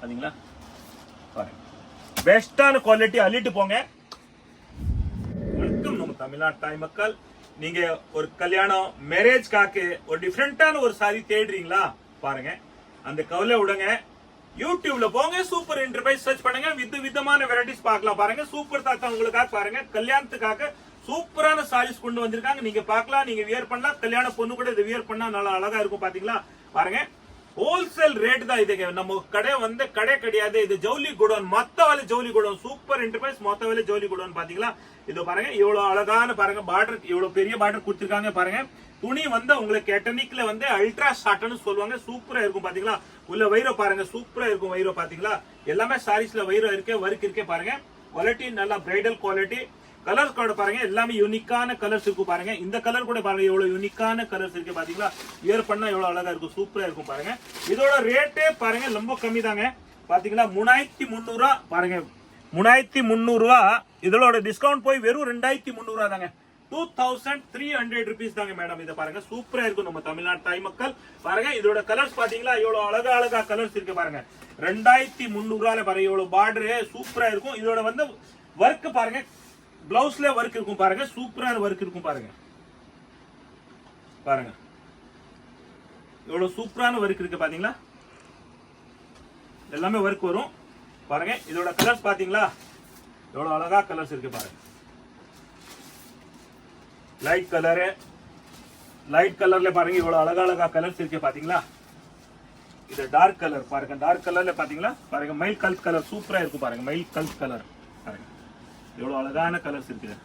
பாத்தீங்களா பாருங்க பெஸ்டான குவாலிட்டி அள்ளிட்டு போங்க. வணக்கம் நம்ம தமிழ்நாட்டு தாய் மக்கள். நீங்க ஒரு கல்யாணம் மேரேஜ்காக ஒரு டிஃபரெண்டான ஒரு சாரி தேடுறீங்களா பாருங்க. அந்த கவலை விடுங்க. யூடியூப்ல போங்க, சூப்பர் என்டர்பிரைஸ் சர்ச் பண்ணுங்க. விதமான வெரைட்டிஸ் பார்க்கலாம் பாருங்க. சூப்பர் தாத்தா உங்களுக்காக பாருங்க. கல்யாணத்துக்காக சூப்பரான சாரீஸ் கொண்டு வந்திருக்காங்க. நீங்க பார்க்கலாம், நீங்க வியர் பண்ணலாம். கல்யாண பொண்ணு கூட இதை வியர் பண்ணா நல்லா அழகா இருக்கும். பாத்தீங்களா பாருங்க ஹோல்சேல் ரேட் தான் இது. நம்ம கடை வந்து கடை கிடையாது. இது ஜவுளி குடோன், மொத்த வேலை ஜவுளி குடோன். சூப்பர் என்டர்பிரைஸ் மொத்த வேலை ஜவுளி குடோன். பாத்தீங்களா இது பாருங்க எவ்வளவு அழகான பாருங்க பார்டர், எவ்வளவு பெரிய பார்டர் கொடுத்திருக்காங்க பாருங்க. துணி வந்து உங்களுக்கு எட்டனிக்ல வந்து அல்ட்ரா ஷார்ட்னு சொல்லுவாங்க. சூப்பரா இருக்கும் பாத்தீங்களா. உள்ள வைரம் பாருங்க சூப்பரா இருக்கும் வைரம். பாத்தீங்களா எல்லாமே சாரீஸ்ல வைரம் இருக்கு, ஒர்க் இருக்கு பாருங்க. குவாலிட்டி நல்லா பிரைடல் குவாலிட்டி. கலர்ஸ் கூட பாருங்க எல்லாமே யூனிக்கான கலர்ஸ் இருக்கும் பாருங்க. இந்த கலர் கூட பாருங்க எவ்வளவு யூனிக்கான கலர்ஸ் இருக்கு பாத்தீங்களா. வியர் பண்ணா எவ்வளவு அழகா இருக்கும், சூப்பரா இருக்கும் பாருங்க. இதோட ரேட்டே பாருங்க ரொம்ப கம்மி தாங்க. பாத்தீங்களா 3300 பாருங்க. 3300 இதோட டிஸ்கவுண்ட் போய் வெறும் 2300 தாங்க. 2300 rupees தாங்க மேடம். இதை பாருங்க சூப்பரா இருக்கும் நம்ம தமிழ்நாட்டு தாய் மக்கள். பாருங்க இதோட கலர்ஸ் பாத்தீங்களா எவ்வளவு அழகா கலர்ஸ் இருக்கு பாருங்க. 2300 பாருங்க எவ்வளவு பார்டர் சூப்பரா இருக்கும். இதோட வந்து ஒர்க் பாருங்க பிளவுஸ்ல ஒர்க் இருக்கும் பாருங்க. சூப்பரான ஒர்க் இருக்கும் பாருங்க. பாருங்க எவ்வளவு சூப்பரான ஒர்க் இருக்கு பாத்தீங்களா. எல்லாமே ஒர்க் வரும் பாருங்க. இதோட கலர்ஸ் பாத்தீங்களா எவ்வளவு அழகா கலர்ஸ் இருக்கு பாருங்க. லைட் கலர்ல பாருங்க எவ்வளவு அழகா கலர்ஸ் இருக்கு பாத்தீங்களா. இது டார்க் கலர் பாருங்க. டார்க் கலர்ல பாத்தீங்களா பாருங்க மைல் கல்ட் கலர் சூப்பரா இருக்கும் பாருங்க. மைல் கல்ட் கலர் பாருங்க எவ்வளவு அழகான கலர்ஸ் இருக்கு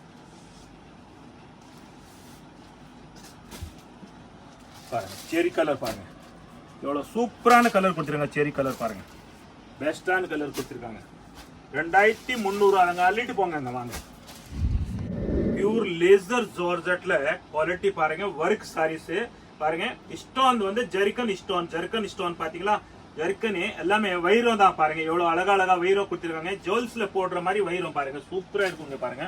பாருங்க. செரி கலர் பாருங்க எவ்வளவு சூப்பரான கலர் கொடுத்திருக்காங்க. செரி கலர் பாருங்க பெஸ்டான கலர் கொடுத்திருக்காங்க. 2300 அங்க அள்ளிட்டு போங்க. அங்க வாங்க. பியூர் லேசர் ஜார்ஜெட்ல குவாலிட்டி பாருங்க. ஒர்க் சாரீஸ் பாருங்க. ஸ்டோன் வந்து ஜெர்கன் ஸ்டோன் பாத்தீங்களா. ஜெர்கன் எல்லாமே வைரம் தான் பாருங்க. எவ்வளவு அழகா வைரம் கொடுத்திருக்காங்க. ஜுவல்ஸ்ல போடுற மாதிரி வைரம் பாருங்க. சூப்பரா இருக்குங்க பாருங்க.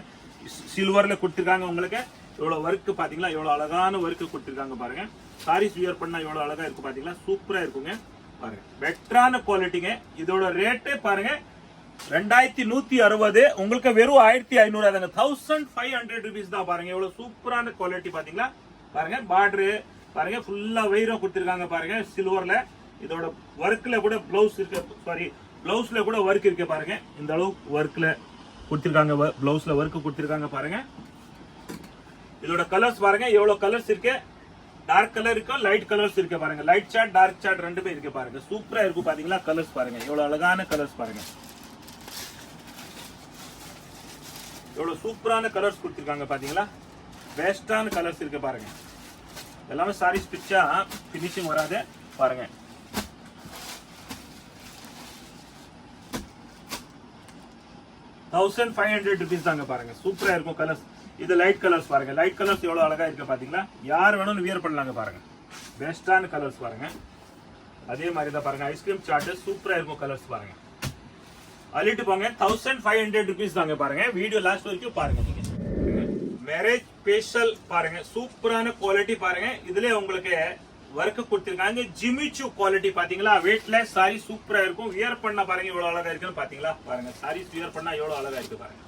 சில்வர்ல கொடுத்திருக்காங்க உங்களுக்கு. எவ்வளவு ஒர்க் பாத்தீங்களா எவ்வளவு அழகான ஒர்க் கொடுத்திருக்காங்க பாருங்க. சாரீஸ் வியர் பண்ணா எவ்வளவு அழகா இருக்கும் பாத்தீங்களா. சூப்பரா இருக்குங்க பாருங்க. பெட்டரான குவாலிட்டிங்க. இதோட ரேட்டே பாருங்க 2160 உங்களுக்கு வெறும் 1500 தாங்க. 1500 rupees தான் பாருங்க. எவ்வளவு சூப்பரான குவாலிட்டி பாத்தீங்களா பாருங்க. பார்டரு பாருங்க ஃபுல்லா வைரம் கொடுத்திருக்காங்க பாருங்க சில்வர்ல. இதோட ஒர்க்ல கூட பிளவுஸ் இருக்கு, சாரி பிளவுஸ்ல கூட ஒர்க் இருக்கு பாருங்க. இந்த அளவு ஒர்க்ல கொடுத்திருக்காங்க. பிளவுஸ்ல ஒர்க் கொடுத்திருக்காங்க பாருங்க. இதோட கலர்ஸ் பாருங்க எவ்வளவு கலர்ஸ் இருக்கு. டார்க் கலர் இருக்கு, லைட் கலர்ஸ் இருக்கு பாருங்க. லைட் சார்ட் டார்க் சார்ட் ரெண்டுமே இருக்கு பாருங்க. சூப்பரா இருக்கும் பாத்தீங்களா. கலர்ஸ் பாருங்க எவ்வளவு அழகான கலர்ஸ் பாருங்க. எவ்வளவு சூப்பரான கலர்ஸ் கொடுத்திருக்காங்க பாத்தீங்களா. பெஸ்டான கலர்ஸ் இருக்கு பாருங்க. எல்லாமே சாரீஸ் பிச்சா பினிஷிங் வராது பாருங்க. ₹1500 தாங்க பாருங்க. சூப்பரா இருக்கும் கலர்ஸ். இது லைட் கலர்ஸ் பாருங்க. லைட் கலர்ஸ் எவ்வளவு அழகா இருக்கு பாத்தீங்களா. யார் வேணும் வியர் பண்ணலாங்க பாருங்க. பெஸ்டான கலர்ஸ் பாருங்க. அதே மாதிரி தான் பாருங்க. ஐஸ்கிரீம் சார்ட் சூப்பரா இருக்கும் கலர்ஸ் பாருங்க. அள்ளிட்டு போங்க. ₹1500 தாங்க பாருங்க. வீடியோ லாஸ்ட் வரைக்கும் பாருங்க. நீங்க மேரேஜ் ஸ்பெஷல் பாருங்க. சூப்பரான குவாலிட்டி பாருங்க. இதுல உங்களுக்கு ஒர்க் கொடுத்திருக்காங்க. ஜிமிச்சு குவாலிட்டி பாத்தீங்களா. வெயிட்லெஸ் சாரி சூப்பரா இருக்கும். வியர் பண்ணா பாருங்க எவ்வளவு அழகா இருக்குன்னு பாத்தீங்களா. பாருங்க சாரீஸ் வியர் பண்ணா எவ்வளவு அழகா இருக்கு பாருங்க.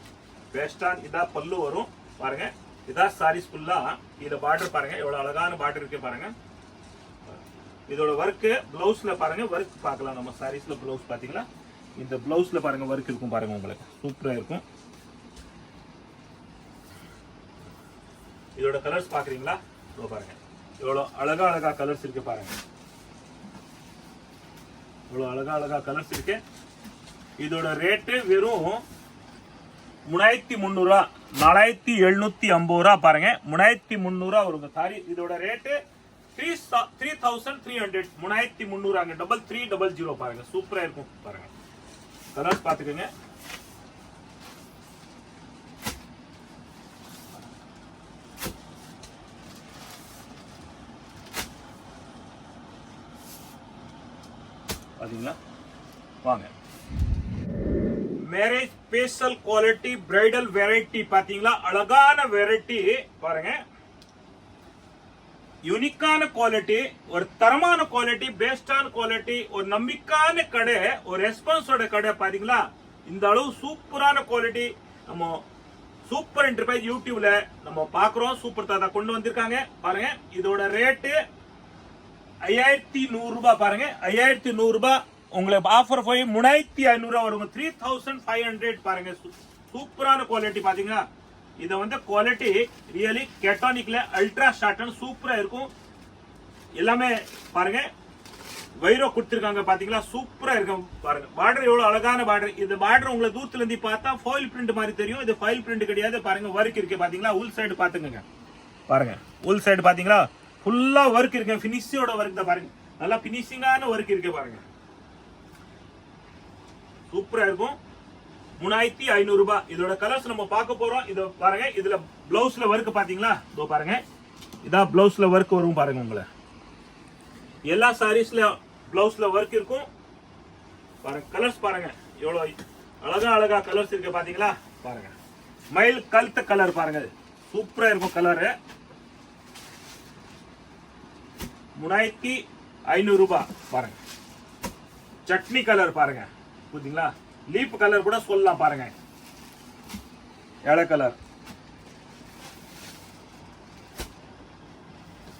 பெஸ்டா இதா பல்லு வரும் பாருங்க. இதான் சாரீஸ் ஃபுல்லா. இத பார்டர் பாருங்க எவ்வளவு அழகான பார்டர் இருக்கு பாருங்க. இதோட ஒர்க் பிளவுஸ்ல பாருங்க, ஒர்க் பார்க்கலாம் நம்ம சாரீஸ்ல. பிளவுஸ் பாத்தீங்களா, இந்த பிளவுஸ்ல பாருங்க ஒர்க் இருக்கும் பாருங்க, உங்களுக்கு சூப்பரா இருக்கும். இதோட கலர்ஸ் பாக்குறீங்களா, பாருங்க எவ்வளவு அழகா அழகா கலர்ஸ் இருக்கு பாருங்க, இவ்வளவு அழகா அழகா கலர்ஸ் இருக்கு. இதோட ரேட்டு வெறும் 3300 ரூபா, 4750 பாருங்க. 3300 ஒரு சாரி. இதோட ரேட்டு 3300, 3300 அங்க 3300 பாருங்க. சூப்பரா இருக்கும் பாருங்க. கலர்ஸ் பாத்துக்கோங்க. பாத்தீங்களா, வாங்க. Marriage special quality bridal variety பாத்தீங்களா, அழகான வெரைட்டி பாருங்க. யூனிக்கான குவாலிட்டி, ஒரு தரமான குவாலிட்டி, பெஸ்டான குவாலிட்டி, ஒரு நம்பிக்கையான கடை, ஒரு ரெஸ்பான்ஸோட கடை பாத்தீங்களா. இந்த அளவு சூப்பரான குவாலிட்டி நம்ம சூப்பர் என்டர்பிரைஸ் யூடியூப்ல நம்ம பாக்குறோம். சூப்பர் தாத்தா கொண்டு வந்திருக்காங்க பாருங்க. இதோட ரேட்டு 5100 ரூபாய் பாருங்க. 5100 ரூபாய் உங்களுக்கு ஆஃபர் போய் 3500 வரும். 3500 பாருங்க. சூப்பரான குவாலிட்டி பாத்தீங்களா. இத வந்து குவாலிட்டி ரியலி கேட்டானிக்ல அல்ட்ரா ஷார்ட்டன் சூப்பரா இருக்கும். எல்லாமே பாருங்க வைரோ கொடுத்திருக்காங்க பாத்தீங்களா, சூப்பரா இருக்கும் பாருங்க. பார்டர் எவ்வளவு அழகான பார்டர். இந்த பார்டர் உங்களை தூரத்துல இருந்து பார்த்தா ஃபாயில் பிரிண்ட் மாதிரி தெரியும். இது ஃபாயில் பிரிண்ட் கிடையாது பாருங்க. ஒர்க் இருக்கு பாத்தீங்களா. உள் சைடு பாத்துக்கங்க பாருங்க. உள் சைடு பாத்தீங்களா ஃபுல்லா ஒர்க் இருக்கு. பினிஷோட ஒர்க் தான் பாருங்க. நல்லா பினிஷிங்கான ஒர்க் இருக்கு பாருங்க. சூப்பரா இருக்கும். 3500 ரூபாய். இதோட கலர்ஸ் நம்ம பார்க்க போறோம். இது பாருங்க. இதுல பிளவுஸ்ல ஒர்க் பாத்தீங்களா, இதோ பாருங்க. இதான் பிளவுஸ்ல ஒர்க் வரும் பாருங்க. உங்களை எல்லா சாரீஸ்ல பிளவுஸ்ல ஒர்க் இருக்கும் பாருங்க. கலர்ஸ் பாருங்க எவ்வளவு அழகா அழகா கலர்ஸ் இருக்கு பாத்தீங்களா. பாருங்க மயில் கழுத்த கலர் பாருங்க, சூப்பரா இருக்கும் கலரு. 3500 ரூபாய் பாருங்க. சட்னி கலர் பாருங்க, புரியுதுங்களா. லீப் கலர் கூட சொல்லலாம் பாருங்க. ஏழை கலர்,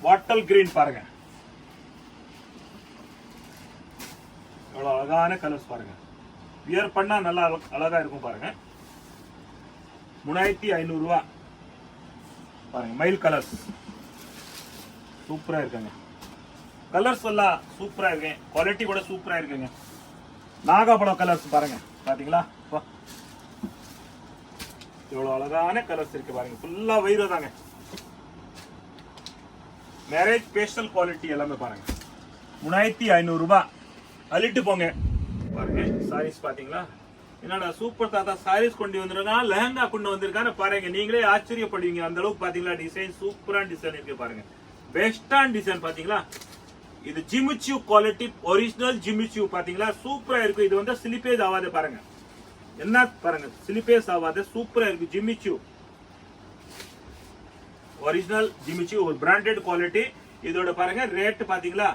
பாட்டில் கிரீன் பாருங்க. எவ்வளவு அழகான கலர்ஸ் பாருங்க. வியர் பண்ணா நல்லா அழகா இருக்கும் பாருங்க. 3500 ரூபாய் பாருங்க. மயில் கலர்ஸ் சூப்பரா இருக்குங்க. கலர்ஸ் எல்லாம் சூப்பரா இருக்கு. குவாலிட்டி கூட சூப்பரா இருக்குங்க. நாகாபலம் கலர்ஸ் பாருங்க பாத்தீங்களா. எவ்வளவு அழகான கலர்ஸ் இருக்கு பாருங்க. ஃபுல்லா வைரோ தாங்க. மேரேஜ் ஸ்பெஷல் குவாலிட்டி எல்லாமே பாருங்க. 3500 ரூபாய். அள்ளிட்டு போங்க பாருங்க. சாரீஸ் பாத்தீங்களா. என்னடா சூப்பர் தாத்தா சாரீஸ் கொண்டு வந்திருக்கான், லெஹங்கா கொண்டு வந்திருக்கான்னு பாருங்க. நீங்களே ஆச்சரியப்படுவீங்க. அந்த அளவுக்கு பாத்தீங்களா டிசைன் சூப்பரான டிசைன் இருக்கு பாருங்க. பெஸ்டான டிசைன் பாத்தீங்களா. இது ஜிமிச்சு குவாலிட்டி, ஒரிஜினல் ஜிமிச்சு பாத்தீங்களா, சூப்பரா இருக்கு. இது வந்து ஸ்லிப்பேஜ் ஆகாது பாருங்க. என்ன பாருங்க, ஸ்லிப்பேஜ் ஆகாது, சூப்பரா இருக்கு. ஜிமிச்சு ஒரிஜினல் ஜிமிச்சு, ஒரு பிராண்டட் குவாலிட்டி. இதோட பாருங்க ரேட் பாத்தீங்களா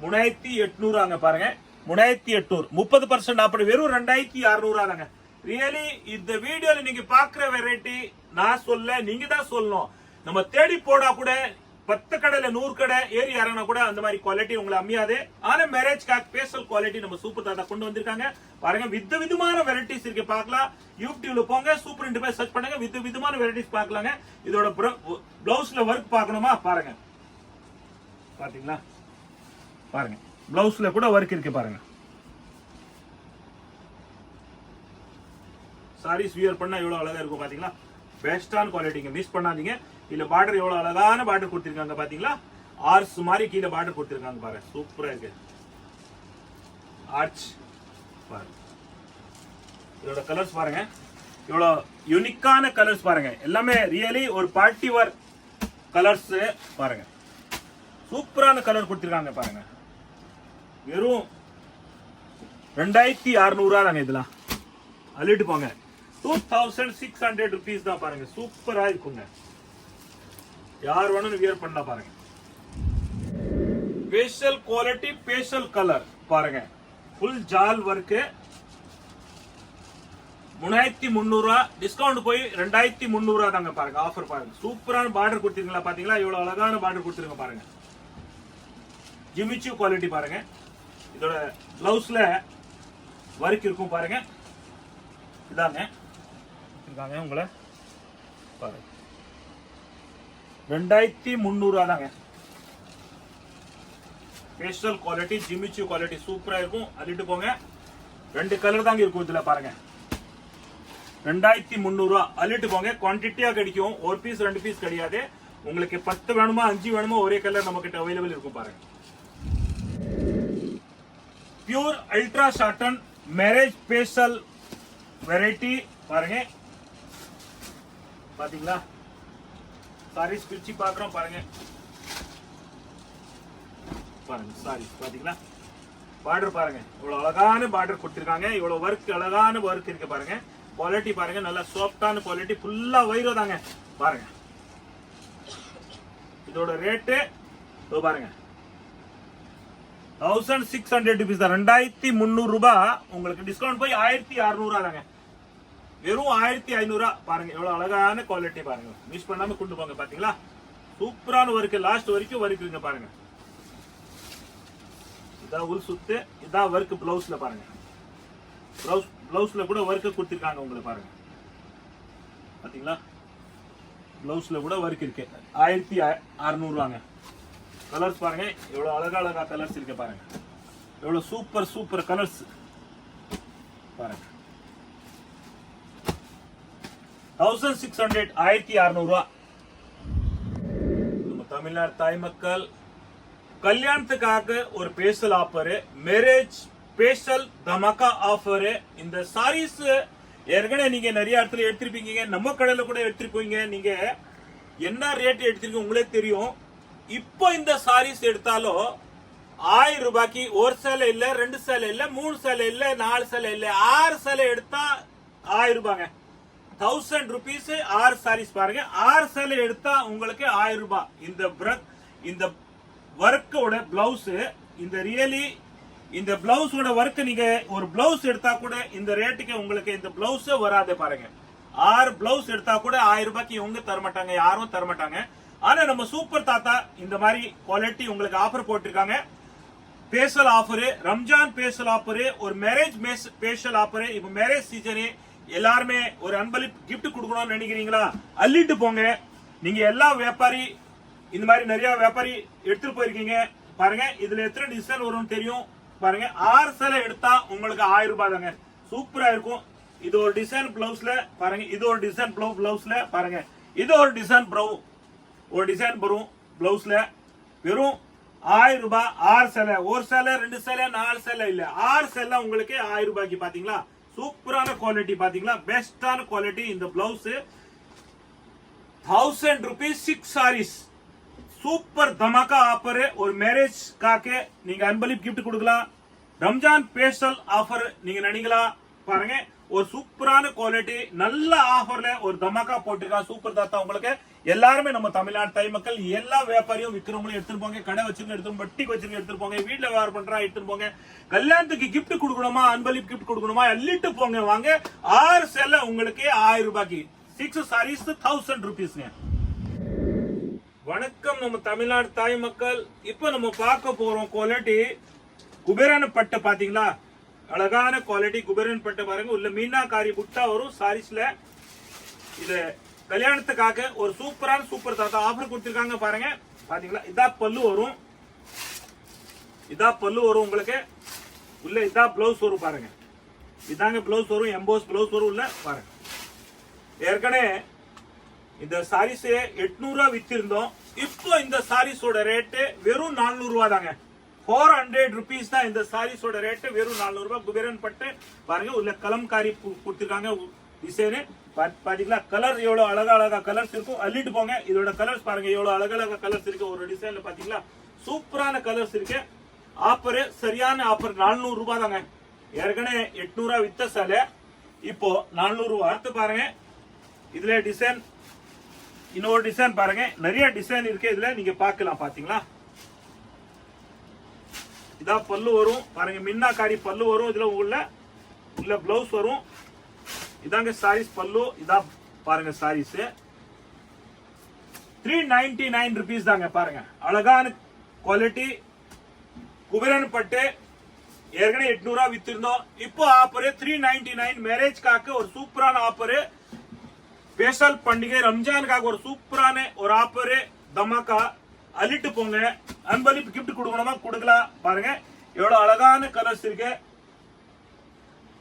3800 பாருங்க. 3800 30% அப்படி வெறும் 2600 தாங்க. ரியலி இந்த வீடியோல நீங்க பாக்குற வெரைட்டி நான் சொல்ல, நீங்க தான் சொல்லணும். நம்ம தேடி போடா கூட 10 கடையில 100 கடை ஏறி இறங்கினா கூட அந்த மாதிரி குவாலிட்டி உங்களை அமையாது. ஆனா மேரேஜ்க்காக ஸ்பெஷல் குவாலிட்டி நம்ம சூப்பர் தாத்தா கொண்டு வந்திருக்காங்க பாருங்க. விதமான வெரைட்டிஸ் இருக்கு பார்க்கலாம். யூடியூப்ல போங்க, சூப்பர் என்டர்பிரைஸ் சர்ச் பண்ணுங்க. விதமான வெரைட்டிஸ் பார்க்கலாங்க. இதோட பிளவுஸ்ல ஒர்க் பார்க்கணுமா பாருங்க. பாத்தீங்களா பாருங்க. பிளவுஸ்ல கூட ஒர்க் இருக்கு பாருங்க. சாரீஸ் வியர் பண்ணா எவ்வளவு அழகா இருக்கும் பாத்தீங்களா. பெஸ்டான குவாலிட்டிங்க, மிஸ் பண்ணாதீங்க. இல்ல பார்டர் எவ்வளவு அழகான பார்டர் கொடுத்திருக்காங்க பாத்தீங்களா. ஆர்ச் மாதிரி கீழே பார்டர் கொடுத்திருக்காங்க பாருங்க. சூப்பரா இருக்கு. ஆர்ச் பாருங்க. இதோட கலர்ஸ் பாருங்க. இவ்வளவு யூனிக்கான கலர்ஸ் பாருங்க. எல்லாமே ரியலி ஒரு பார்ட்டி வேர் கலர்ஸ் பாருங்க. சூப்பரான கலர் கொடுத்திருக்காங்க பாருங்க. வெறும் 2600 தாங்க. இதெல்லாம் அள்ளிட்டு போங்க. 2600 rupees தான் பாருங்க. சூப்பரா இருக்குங்க. யார் வேணும் வியர் பண்ணா பாருங்க. ஸ்பெஷல் குவாலிட்டி, ஸ்பெஷல் கலர் பாருங்க. ஃபுல் ஜால் ஒர்க், 3300 டிஸ்கவுண்ட் போய் 2300 தாங்க பாருங்க. ஆஃபர் பாருங்க. சூப்பரான பார்டர் கொடுத்திருக்கீங்களா பாத்தீங்களா? இவ்வளவு அழகான பார்டர் கொடுத்திருங்க பாருங்க. ஜிமிச்சு குவாலிட்டி பாருங்க. இதோட பிளவுஸ்ல வர்க் இருக்கும் பாருங்க. இதாங்க இருக்காங்க உங்களை பாருங்க. 2300 தாங்க. ஸ்பெஷல் குவாலிட்டி ஜிமிச்சு குவாலிட்டி சூப்பரா இருக்கும். அள்ளிட்டு போங்க. 2 கலர் தாங்க இருக்கும் இதுல பாருங்க. 2300 அள்ளிட்டு போங்க. குவான்டிட்டியா கிடைக்கும். ஒரு பீஸ் 2 பீஸ் கிடையாது. உங்களுக்கு 10 வேணுமா 5 வேணுமா ஒரே கலர் நம்ம கிட்ட அவைலபிள் இருக்கும் பாருங்க. Pure ultra shorten marriage special variety பாருங்க. பாத்தீங்களா? சாரீஸ் பிரிச்சு பாக்குறோம் பாருங்க. பாருங்க சாரீஸ் பாத்தீங்களா? பார்டர் பாருங்க. இவ்வளவு அழகான பார்டர் கொடுத்திருக்காங்க. இவ்வளவு வர்க் அழகான வர்க் இருக்கு பாருங்க. குவாலிட்டி பாருங்க. நல்ல சாஃப்டான குவாலிட்டி. ஃபுல்லா வைரோ தாங்க பாருங்க. இதோட ரேட்டு பாருங்க 1600 rupees தான். 2300 ரூபாய். உங்களுக்கு டிஸ்கவுண்ட் போய் 1600 தாங்க. வெறும் 1500 பாருங்க. எவ்வளவு அழகான குவாலிட்டி பாருங்க. மிஸ் பண்ணாம கொண்டு போங்க. பாத்தீங்களா? சூப்பரான வர்க். லாஸ்ட் வரைக்கும் வர்க் இருக்கு பாருங்க. இதான் உள் சுத்து. இதான் வர்க் பிளவுஸ்ல பாருங்க. பிளவுஸ்ல கூட வர்க் கொடுத்திருக்காங்க உங்களுக்கு பாருங்க. பாத்தீங்களா? பிளவுஸ்ல கூட வர்க் இருக்கு. 1600 வாங்க. கலர்ஸ் பாருங்க. எவ்வளவு அழகா கலர்ஸ் இருக்கு பாருங்க. எவ்வளவு சூப்பர் கலர்ஸ் பாருங்க. 1600 1600 நம்ம தமிழ்நாடு தாய் மக்கள் கல்யாணத்துக்காக ஒரு special offer. Marriage special dhamaka offer. இந்த சாரீஸ் ஏற்கனவே நீங்க நிறைய இடத்துல எடுத்திருப்பீங்க. நம்ம கடையில கூட எடுத்திருப்பீங்க. நீங்க என்ன ரேட் எடுத்திருக்கீங்க உங்களே தெரியும். இப்போ இந்த சாரீஸ் எடுத்தாலும் 1000 ரூபாய்க்கு ஒரு சேலை இல்ல, 2 சேலை இல்ல, 3 சேலை இல்ல, 4 சேலை இல்ல, 6 சேலை எடுத்தா 1000 ரூபாங்க. 1000 rupees 6 சாரீஸ் பாருங்க. 6 சேலை எடுத்தா உங்களுக்கு 1000 ரூபாய். இந்த வர்க்கோட பிளவுஸ் இந்த ரியலி இந்த பிளவுஸோட வர்க் நீங்க ஒரு பிளவுஸ் எடுத்தா கூட இந்த ரேட்டுக்கு உங்களுக்கு இந்த பிளவுஸ் வராது பாருங்க. 6 பிளவுஸ் எடுத்தா கூட 1000 ரூபாய்க்கு இவங்க தரமாட்டாங்க. யாரும் தரமாட்டாங்க. ஆனா நம்ம சூப்பர் தாத்தா இந்த மாதிரி குவாலிட்டி உங்களுக்கு ஆஃபர் போட்டிருக்காங்க. Special offer. Ramzan special offer. ஒரு மேரேஜ் ஸ்பெஷல் ஆஃபர். இப்ப மேரேஜ் சீசனு. எல்லாருமே ஒரு அன்பளிப்பு கிஃப்ட் கொடுக்கணும்னு நினைக்கிறீங்களா? அள்ளிட்டு போங்க. நீங்க எல்லா வியாபாரி இந்த மாதிரி நிறைய வியாபாரி எடுத்துட்டு போயிருக்கீங்க பாருங்க. இதுல எத்தனை டிசைன் வரும்னு தெரியும் பாருங்க. 6 சேலை எடுத்தா உங்களுக்கு 1000 ரூபாய் தாங்க. சூப்பரா இருக்கும். இது ஒரு டிசைன் பிளவுஸ்ல பாருங்க. இது ஒரு டிசைன் பிளவுஸ்ல பாருங்க. இது ஒரு டிசைன் வரும் பிளவுஸ்ல. வெறும் 1000 ரூபாய். 6 சேலை. ஒரு சேலை 2 சேலை 4 சேலை இல்ல, 6 சேலை உங்களுக்கு 1000 ரூபாய்க்கு. பாத்தீங்களா? சூப்பரான குவாலிட்டி பாத்தீங்களா? பெஸ்டான குவாலிட்டி. இந்த blouse 1000 rupees 6 sarees. Super dhamaka offer. ஒரு மேரேஜ் காக்கு நீங்க அன்பளிப்பு கிஃப்ட் கொடுக்கலாம். ரம்ஜான் ஸ்பெஷல் ஆஃபர் நீங்க நினைக்கலாம் பாருங்க. ஒரு சூப்பரான குவாலிட்டி நல்ல ஆஃபர்ல ஒரு தமாக்கா போட்டிருக்கா சூப்பர் தாத்தா உங்களுக்கு. எல்லாருமே நம்ம தமிழ்நாடு தாய் மக்கள் எல்லா வியாபாரியும் விற்கிறவங்களும் எடுத்துட்டு போங்க. கடை வச்சிருக்க எடுத்துட்டு வட்டிக்கு வச்சிருக்க எடுத்துட்டு போங்க. வீட்டுல வியாபாரம் பண்றா எடுத்துட்டு போங்க. கல்யாணத்துக்கு கிஃப்ட் கொடுக்கணுமா அன்பளிப்பு கிஃப்ட் கொடுக்கணுமா அள்ளிட்டு போங்க வாங்க. 6 சேலை உங்களுக்கு 1000 ரூபாய்க்கு. 6 sarees 1000 rupees. வணக்கம் நம்ம தமிழ்நாடு தாய் மக்கள். இப்ப நம்ம பார்க்க போறோம் குவாலிட்டி குபேரன் பட்டு. பாத்தீங்களா? அழகான குவாலிட்டி குபேரன் பட்டு பாருங்க. உள்ள மீனாகாரி புட்டா வரும் சாரீஸ்ல. இது கல்யாணத்துக்காக ஒரு சூப்பர் தாத்தா ஆஃபர் கொடுத்திருக்காங்க பாருங்க. பாத்தீங்களா? இதா பல்லு வரும். உங்களுக்கு. உள்ள இதா பிளவுஸ் வரும் பாருங்க. இதாங்க பிளவுஸ் வரும். எம்போஸ் பிளவுஸ் வரும் உள்ள பாருங்க. ஏற்கனவே இந்த சாரீஸ் 800 வித்திருந்தோம். இப்போ இந்த சாரீஸோட ரேட்டு வெறும் 400 ரூபாய் தாங்க. 400 rupees தான் இந்த சாரீஸோட ரேட்டு. வெறும் 400 ரூபாய். குபேரன் பட்டு பாருங்க. உள்ள கலம்காரி கொடுத்திருக்காங்க டிசைன். பாத்தீங்களா? கலர் எவ்வளவு அழகா கலர்ஸ் இருக்கும். அள்ளிட்டு போங்க. இதோட கலர்ஸ் பாருங்க. எவ்வளவு அழகா கலர்ஸ் இருக்கு ஒரு டிசைன்ல. பாத்தீங்களா? சூப்பரான கலர்ஸ் இருக்கு. ஆஃபர் சரியான ஆஃபர். 400 ரூபாய் தாங்க. ஏற்கனவே 800 வித்த சேலை இப்போ 400 ரூபாய். அடுத்து பாருங்க. இதுல டிசைன் இன்னொரு டிசைன் பாருங்க. நிறைய டிசைன் இருக்கு இதுல நீங்க பார்க்கலாம். பாத்தீங்களா? இதான் பல்லு வரும் பாருங்க. மின்னாக்காரி பல்லு வரும். இதுல உள்ள பிளவுஸ் வரும். இதாங்க சாரீஸ் பல்லு. இதான் பாருங்க சாரீஸ் 399 rupees தாங்க. பாருங்க அழகான குவாலிட்டி குபேரன் பட்டு. ஏற்கனவே 800 வித்திருந்தோம். இப்போ ஆஃபர் 399 மேரேஜ்க்காக ஒரு சூப்பரான ஆஃபர். ஸ்பெஷல் பண்டிகை ரம்ஜானுக்காக ஒரு சூப்பரான ஒரு ஆஃபர் தமாக்கா. அள்ளிட்டு போங்க. அன்பளிப்பு கிஃப்ட் கொடுக்கணுமா கொடுக்கலாம். பாருங்க எவ்வளவு அழகான கலர்ஸ் இருக்கு.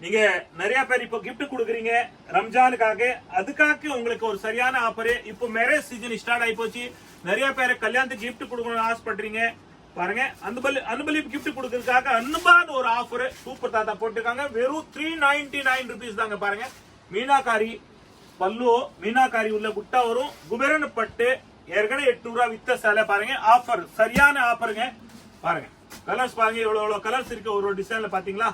நீங்க நிறைய பேர் இப்போ கிஃப்ட் கொடுக்குறீங்க ரம்ஜானுக்காக. அதுக்காக உங்களுக்கு ஒரு சரியான ஆஃபர். இப்போ மேரேஜ் சீசன் ஸ்டார்ட் ஆகி போச்சு. நிறைய பேர் கல்யாணத்துக்கு கிஃப்ட் கொடுக்கணும்னு ஆசைப்படுறீங்க. பாருங்க அன்பளிப்பு கிஃப்ட் கொடுக்கறதுக்காக அன்பான ஒரு ஆஃபர் சூப்பர் தாத்தா போட்டுருக்காங்க. வெறும் 399 rupees தாங்க. பாருங்க மீனாகாரி பல்லு, மீனாகாரி உள்ள புட்டா வரும். குபேரன் பட்டு ஏற்கனவே 800 வித்த சேலை. பாருங்க ஆஃபர் சரியான ஆஃபருங்க. பாருங்க கலர்ஸ் பாருங்க எவ்வளவு கலர்ஸ் இருக்கு ஒரு டிசைன்ல. பாத்தீங்களா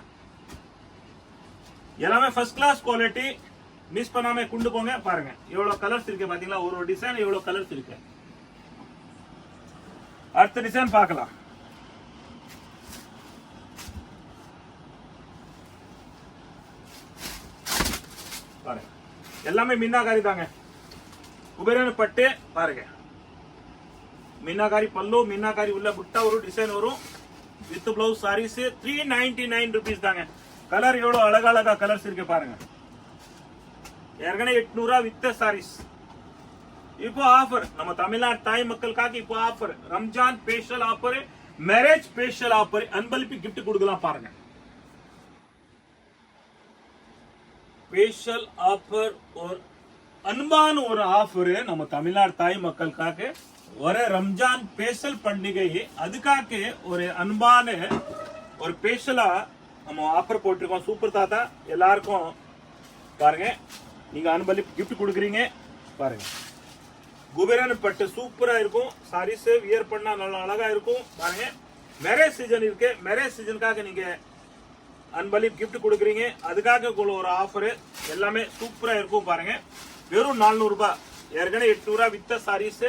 எல்லாமே ஃபர்ஸ்ட் கிளாஸ் குவாலிட்டி. மிஸ் பண்ணாம கொண்டு போங்க. பாருங்க எவ்வளவு கலர்ஸ் இருக்கு பாத்தீங்களா. ஒரு டிசைன் எவ்வளவு கலர்ஸ் இருக்கு. அடுத்த டிசைன் பார்க்கலாம். பாருங்க எல்லாமே மீனாகாரி தாங்க. குபேரன் பட்டு பாருங்க மீனாகாரி பல்லு, மீனாகாரி உள்ள புட்டா ஒரு டிசைன் வரும். வித் பிளவுஸ் சாரீஸ் 399 rupees தாங்க. கலர் எவ்வளவு அழகழகா கலர்ஸ் இருக்கு பாருங்க. ஏற்கனவே 800 வித்த சாரீஸ். இப்போ ஆஃபர் நம்ம தமிழ்நாடு தாய் மக்களுக்காக இப்போ offer. Ramzan special offer, marriage special offer. அன்பளிப்பு கிஃப்ட் கொடுக்கலாம். பாருங்க ஸ்பெஷல் ஆஃபர் ஒரு அன்பான ஒரு ஆஃபர் நம்ம தமிழ்நாடு தாய் மக்களுக்காக. ஒரு ரம்ஜான் ஸ்பெஷல் பண்டிகை. அதுக்காக ஒரு அன்பான ஒரு ஸ்பெஷலா நம்ம ஆஃபர் போட்டிருக்கோம். சூப்பர் தாத்தா எல்லாருக்கும் பாருங்க நீங்க அன்பளிப்பு கிஃப்ட் கொடுக்குறீங்க. பாருங்க குபேரன் பட்டு சூப்பரா இருக்கும். சாரீஸ் வியர் பண்ணா நல்லா அழகா இருக்கும். பாருங்க மேரேஜ் சீசன் இருக்கு. மேரேஜ் சீசனுக்காக நீங்க அன்பளிப்பு கிஃப்ட் கொடுக்குறீங்க. அதுக்காக ஒரு ஆஃபர் எல்லாமே சூப்பரா இருக்கும். பாருங்க வெறும் 400 ரூபாய். ஏற்கனவே 800 வித்த சாரீஸ்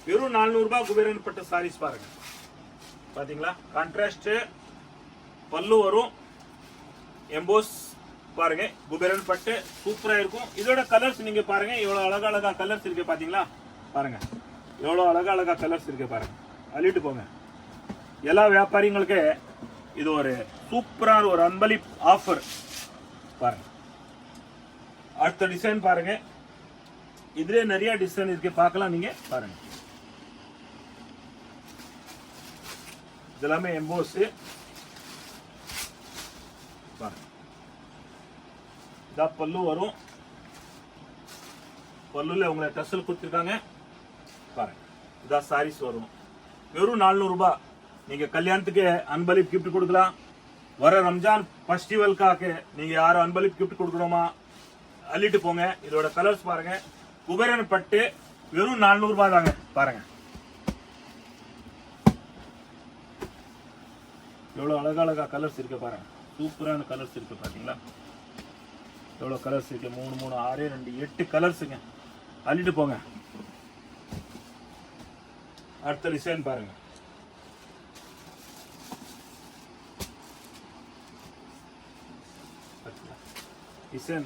வெறும் 400 ரூபாய் குபேரன் பட்டு சாரீஸ். பாருங்க பாத்தீங்களா கான்ட்ராஸ்ட் பல்லு வரும். எம்போஸ் பாருங்க குபேரன் பட்டு சூப்பரா இருக்கும். இதோட கலர்ஸ் நீங்க பாருங்க எவ்வளவு அழகா கலர்ஸ் இருக்கு. பாத்தீங்களா பாருங்க எவ்வளவு அழகா கலர்ஸ் இருக்கு. பாருங்க அள்ளிட்டு போங்க. எல்லா வியாபாரிகளுக்கு இது ஒரு சூப்பரான ஒரு அன்பளிப்பு ஆஃபர். பாருங்க அடுத்த டிசைன் பாருங்க. இதுல நிறைய டிசைன் இருக்கு பார்க்கலாம். நீங்க பாருங்க இதெல்லாமே எம்போஸ். பாருங்க இதா பல்லு வரும். பல்லுல உங்களை டசல் கொடுத்துருக்காங்க. பாருங்க இதா சாரீஸ் வரும். வெறும் 400 ரூபாய். நீங்க கல்யாணத்துக்கு அன்பளிப்பு கிஃப்ட் கொடுக்கலாம். வர ரம்ஜான் ஃபெஸ்டிவல்காக நீங்க யாரும் அன்பளிப்பு கிஃப்ட் கொடுக்கணுமா அள்ளிட்டு போங்க. இதோட கலர்ஸ் பாருங்க. குபேரன் பட்டு வெறும் 400 ரூபாய் தாங்க. பாருங்க எவ்வளவு அழகா கலர்ஸ் இருக்கு. பாருங்க சூப்பரான கலர்ஸ் இருக்கு. பாத்தீங்களா எவ்வளவு கலர்ஸ் இருக்கு. 3 3 6 2 8 கலர்ஸுங்க. அள்ளிட்டு போங்க. அடுத்த டிசைன் பாருங்க. டிசைன்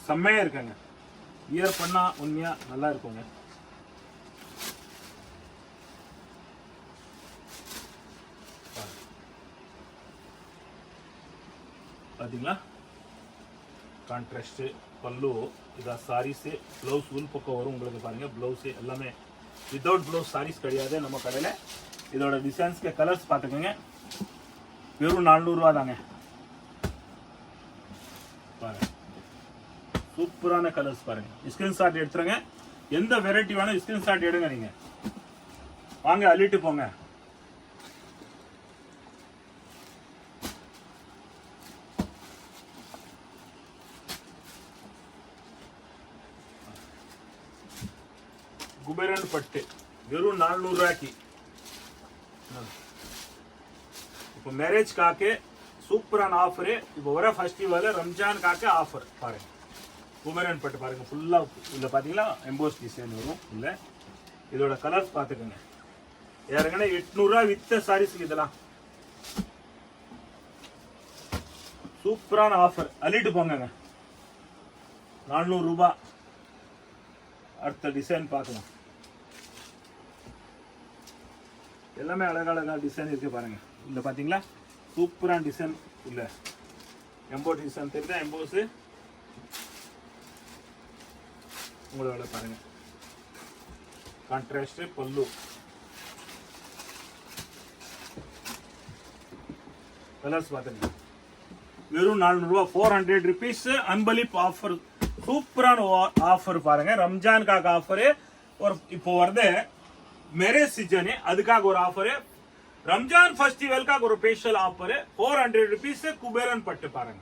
செம்மையா இருக்குங்க. வியர் பண்ணா உண்மையா நல்லா இருக்குங்க. பாத்தீங்களா கான்ட்ராஸ்ட் பல்லு. இதா சாரீஸ். பிளவுஸ் உள் பக்கம் வரும் உங்களுக்கு. பாருங்க பிளவுஸ் எல்லாமே வித்தவுட் பிளவுஸ் சாரீஸ் கிடையாது நம்ம கடையில. இதோட டிசைன்ஸ்க்கு கலர்ஸ் பார்த்துக்கோங்க. வெறும் 400 ரூபா தாங்க. பாருங்க சூப்பரான கலர்ஸ். பாருங்க ஸ்கிரீன்ஷாட் எடுத்துருங்க. எந்த வெரைட்டி வேணும் ஸ்கிரீன்ஷாட் எடுங்க. நீங்க வாங்க அள்ளிட்டு போங்க. குபேரன் பட்டு வெறும் 400 ரூபாய்க்கு. இப்போ மேரேஜ் காக்கு சூப்பரான ஆஃபர். இப்போ வர ஃபெஸ்டிவல் ரம்ஜான் காக்கு ஆஃபர். பாருங்க குபேரன் பட்டு பாருங்க ஃபுல்லா உள்ள பாத்தீங்களா எம்போஸ் டிசைன் வரும் உள்ள. இதோட கலர்ஸ் பாத்துக்கோங்க. ஏற்கனவே 800 ரூபாய் வித்த சாரீஸ். இதெல்லாம் சூப்பரான ஆஃபர். அள்ளிட்டு போங்க. 400 ரூபாய். அடுத்த டிசைன் பார்க்கலாம். எல்லாமே அழகழகா டிசைன் இருக்கு பாருங்க. இந்த பாத்தீங்களா சூப்பரான டிசைன் இல்ல எம்போஸ் டிசைன் தெரியுதா? எம்போஸ் உங்களோட பாருங்க. கான்ட்ராஸ்ட் பல்லு. கலர்ஸ் பாத்துங்க. வெறும் 400 ரூபாய் 400 rupees. அன்பளிப்பு ஆஃபர். சூப்பரான ஆஃபர் பாருங்க. ரம்ஜானுக்காக ஆஃபர். ஒரு இப்போ வருது மேரேஜ் சீசன், அதுக்காக ஒரு ஆஃபர். ரம்ஜான் ஃபெஸ்டிவலுக்காக ஒரு ஸ்பெஷல் ஆஃபர் 400 rupees குபேரன் பட்டு பாருங்க.